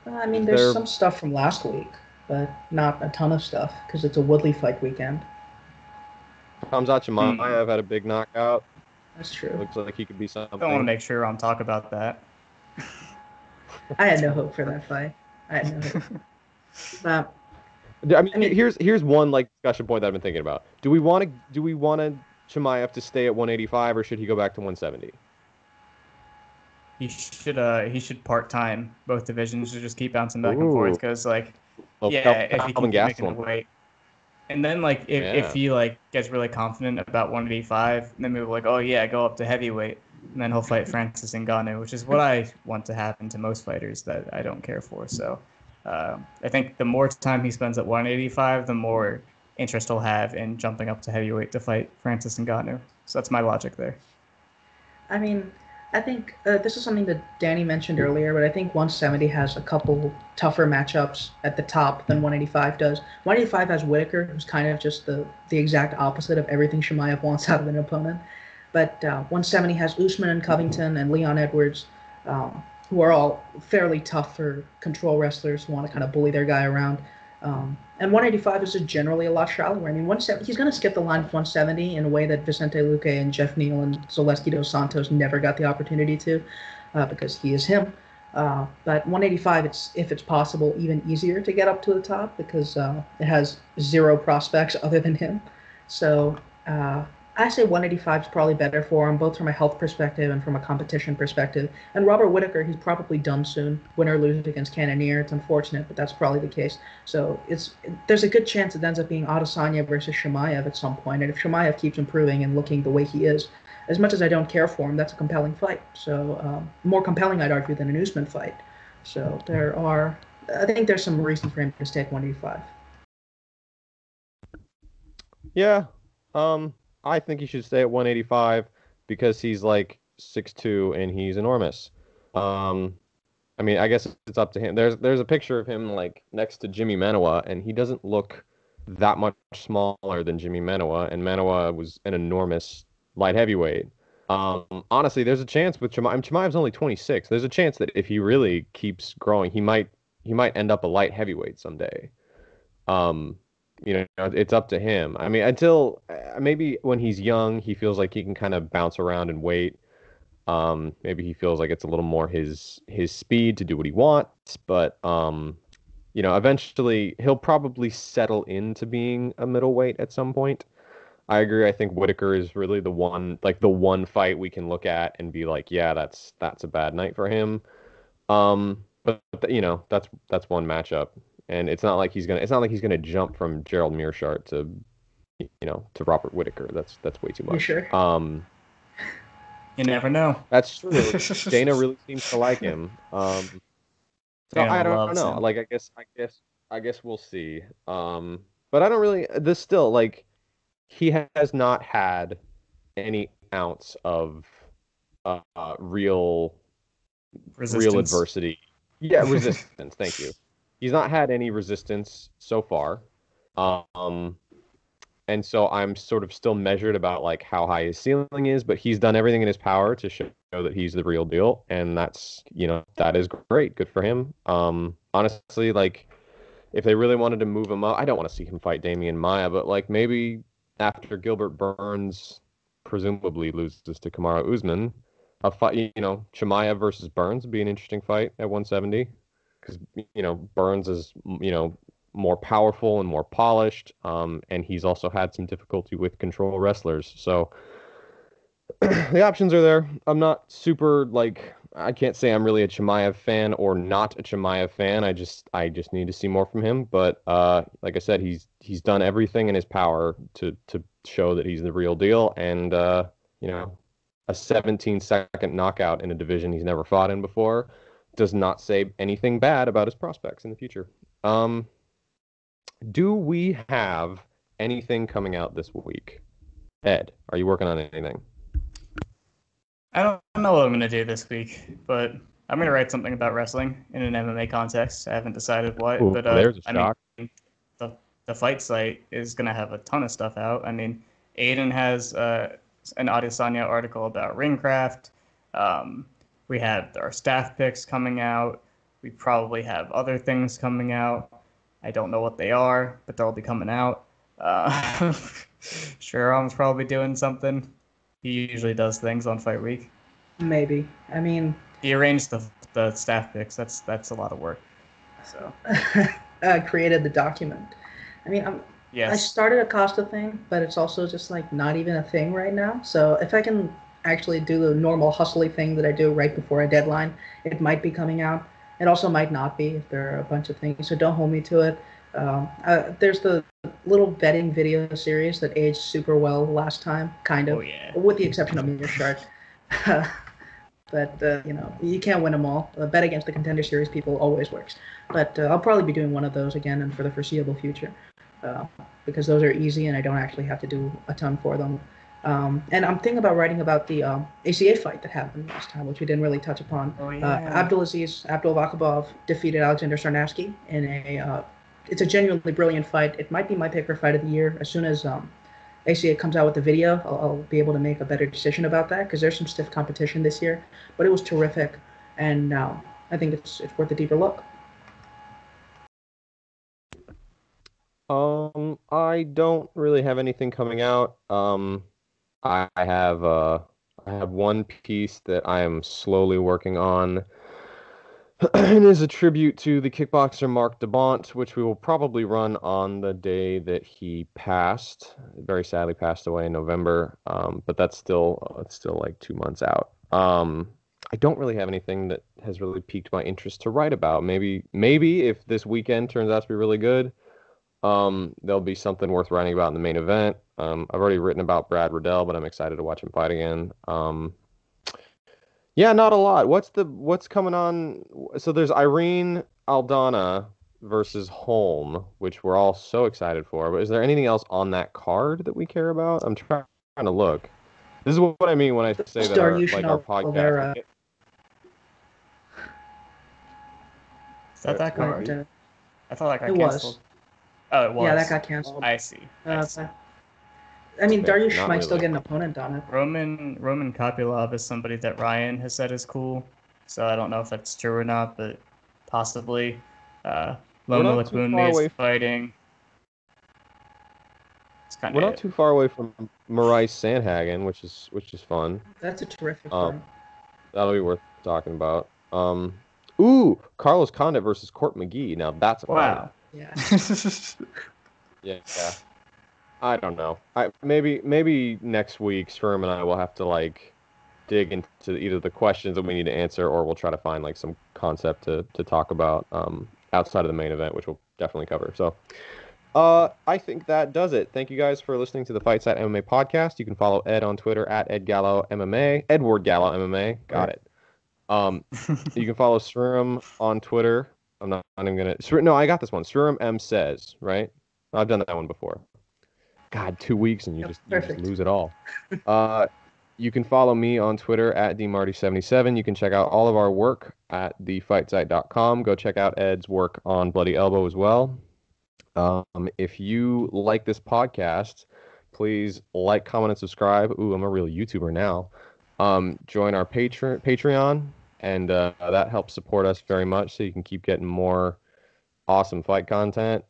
I mean, there's some stuff from last week, but not a ton of stuff because it's a Woodley fight weekend. Hamzat Chimaev had a big knockout. That's true. Looks like he could be something. I want to make sure I'm talk about that. I had no hope for that fight. I had no hope. I mean, here's one discussion point that I've been thinking about. Do we want Chimaev to stay at 185, or should he go back to 170? He should part-time both divisions to just keep bouncing back and forth, because if he can keep making the weight. And then if he gets really confident about 185, then we'll go up to heavyweight, and then he'll fight Francis Ngannou, which is what I want to happen to most fighters that I don't care for. So I think the more time he spends at 185, the more interest he'll have in jumping up to heavyweight to fight Francis Ngannou. So that's my logic there. I mean, I think this is something that Danny mentioned earlier, but I think 170 has a couple tougher matchups at the top than 185 does. 185 has Whitaker, who's kind of just the exact opposite of everything Chimaev wants out of an opponent. But 170 has Usman and Covington and Leon Edwards, who are all fairly tough for control wrestlers who want to kind of bully their guy around. And 185 is just generally a lot shallower. I mean, 170, he's going to skip the line of 170 in a way that Vicente Luque and Jeff Neal and Zaleski dos Santos never got the opportunity to, because he is him. But 185, if it's possible, even easier to get up to the top because it has zero prospects other than him. So I say 185 is probably better for him, both from a health perspective and from a competition perspective. And Robert Whitaker, he's probably done soon. Win or lose against Cannonier. It's unfortunate, but that's probably the case. So there's a good chance it ends up being Adesanya versus Chimaev at some point. And if Chimaev keeps improving and looking the way he is, as much as I don't care for him, that's a compelling fight. So more compelling, I'd argue, than an Usman fight. So I think there's some reason for him to stay at 185. Yeah. I think he should stay at 185 because he's like 6'2" and he's enormous. I mean, I guess it's up to him. There's a picture of him like next to Jimmy Manuwa, and he doesn't look that much smaller than Jimmy Manuwa, and Manuwa was an enormous light heavyweight. Honestly, there's a chance with Chimaev. Chimaev's only 26. There's a chance that if he really keeps growing, he might end up a light heavyweight someday. It's up to him. I mean, until maybe when he's young, he feels like he can kind of bounce around and wait. Maybe he feels like it's a little more his speed to do what he wants. But eventually he'll probably settle into being a middleweight at some point. I agree. I think Whitaker is really the one fight we can look at and be like, yeah, that's a bad night for him. But that's one matchup. And it's not like he's gonna jump from Gerald Meerschaert to Robert Whitaker. That's way too much. You sure? You never know. That's true. Dana really seems to like him. So I don't know. Him. Like I guess we'll see. But I don't really. This still like he has not had any ounce of real adversity. Yeah, resistance. Thank you. He's not had any resistance so far. And so I'm sort of still measured about like how high his ceiling is, but he's done everything in his power to show that he's the real deal. And that is great. Good for him. Honestly, like if they really wanted to move him up, I don't want to see him fight Damian Maia, but like maybe after Gilbert Burns presumably loses to Kamaru Usman, a fight, Chimaev versus Burns would be an interesting fight at 170. Because, Burns is, more powerful and more polished, and he's also had some difficulty with control wrestlers. So the options are there. I'm not super, I can't say I'm really a Chimaev fan or not a Chimaev fan. I just need to see more from him. But like I said, he's done everything in his power to show that he's the real deal. And, a 17-second knockout in a division he's never fought in before does not say anything bad about his prospects in the future. Do we have anything coming out this week? Ed, are you working on anything? I don't know what I'm going to do this week, but I'm going to write something about wrestling in an MMA context. I haven't decided what. Ooh, but there's a shock. The fight site is going to have a ton of stuff out. I mean, Aiden has an Adesanya article about ringcraft. We have our staff picks coming out. We probably have other things coming out. I don't know what they are, but they'll be coming out. Sriram's probably doing something. He usually does things on fight week. Maybe. I mean, he arranged the staff picks. That's a lot of work. So created the document. I mean, yes. I started a Costa thing, but it's also just like not even a thing right now. So if I can actually do the normal hustly thing that I do right before a deadline, it might be coming out. It also might not be if there are a bunch of things, so don't hold me to it. There's the little betting video series that aged super well last time, kind of, Oh, yeah. with the exception of Meerschaert. But you can't win them all. Bet against the Contender Series people always works. But I'll probably be doing one of those again and for the foreseeable future, because those are easy and I don't actually have to do a ton for them. And I'm thinking about writing about the ACA fight that happened last time, which we didn't really touch upon. Oh, yeah. Abdulaziz Abdulvakabov defeated Alexander Sarnavsky in it's a genuinely brilliant fight. It might be my pick for fight of the year. As soon as ACA comes out with the video, I'll be able to make a better decision about that, because there's some stiff competition this year. But it was terrific, and I think it's worth a deeper look. I don't really have anything coming out. I have one piece that I am slowly working on. It is a tribute to the kickboxer Mark DeBont, which we will probably run on the day that he passed. Very sadly passed away in November. But that's still like 2 months out. I don't really have anything that has really piqued my interest to write about. Maybe if this weekend turns out to be really good, there'll be something worth writing about in the main event. I've already written about Brad Riddell, but I'm excited to watch him fight again. Yeah, not a lot. What's coming on? So there's Irene Aldana versus Holm, which we're all so excited for. But is there anything else on that card that we care about? I'm trying to look. This is what I mean when I say that our podcast. Is that card? I thought that got it canceled. Was. Oh, it was. Yeah, that got canceled. I see. I mean, Dariush might still get an opponent on it. Roman Kopylov is somebody that Ryan has said is cool, so I don't know if that's true or not, but possibly. Loma Lakbunmi is fighting. We're not too far away from Marais Sandhagen, which is fun. That's a terrific fight. That'll be worth talking about. Carlos Condit versus Court McGee. Now that's a wow. Yeah. Yeah. I don't know. Maybe next week, Sriram and I will have to dig into either the questions that we need to answer, or we'll try to find some concept to talk about outside of the main event, which we'll definitely cover. So, I think that does it. Thank you guys for listening to the Fight Side MMA podcast. You can follow Ed on Twitter at Ed Gallo MMA, Edward Gallo MMA. Got it. You can follow Sriram on Twitter. I'm not even gonna. No, I got this one. Sriram M says, right? I've done that one before. God, 2 weeks and you just lose it all. You can follow me on Twitter at dmarty77. You can check out all of our work at thefightsite.com. Go check out Ed's work on Bloody Elbow as well. If you like this podcast, please like, comment, and subscribe. Ooh, I'm a real YouTuber now. Join our Patreon, and that helps support us very much, so you can keep getting more awesome fight content.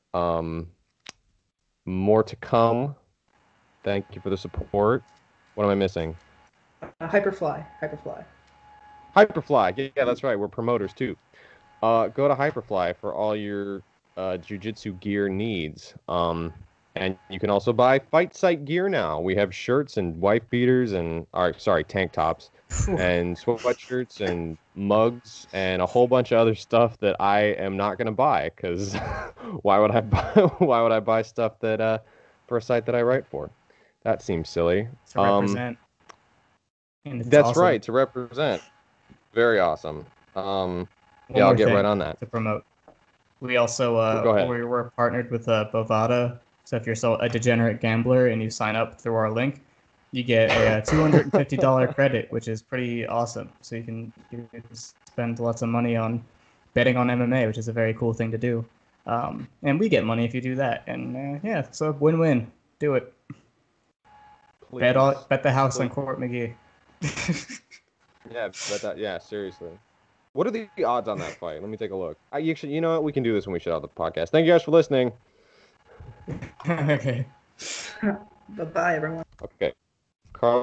More to come. Thank you for the support. What am I missing? Hyperfly. Yeah, that's right. We're promoters too. Go to Hyperfly for all your jiu-jitsu gear needs. And you can also buy Fight Site gear now. We have shirts and wife beaters and tank tops and sweatshirts and mugs and a whole bunch of other stuff that I am not going to buy, because why would I buy stuff that for a site that I write for? That seems silly. To represent. That's awesome. Right, to represent. Very awesome. I'll get right on that. To promote. We also we're partnered with Bovada. So if you're a degenerate gambler and you sign up through our link, you get a $250 credit, which is pretty awesome. So you can spend lots of money on betting on MMA, which is a very cool thing to do. And we get money if you do that. And so win-win. Do it. Please. Bet the house on Court McGee. Yeah, seriously. What are the odds on that fight? Let me take a look. Actually, you know what? We can do this when we shut out the podcast. Thank you guys for listening. Okay. Bye-bye, everyone. Okay.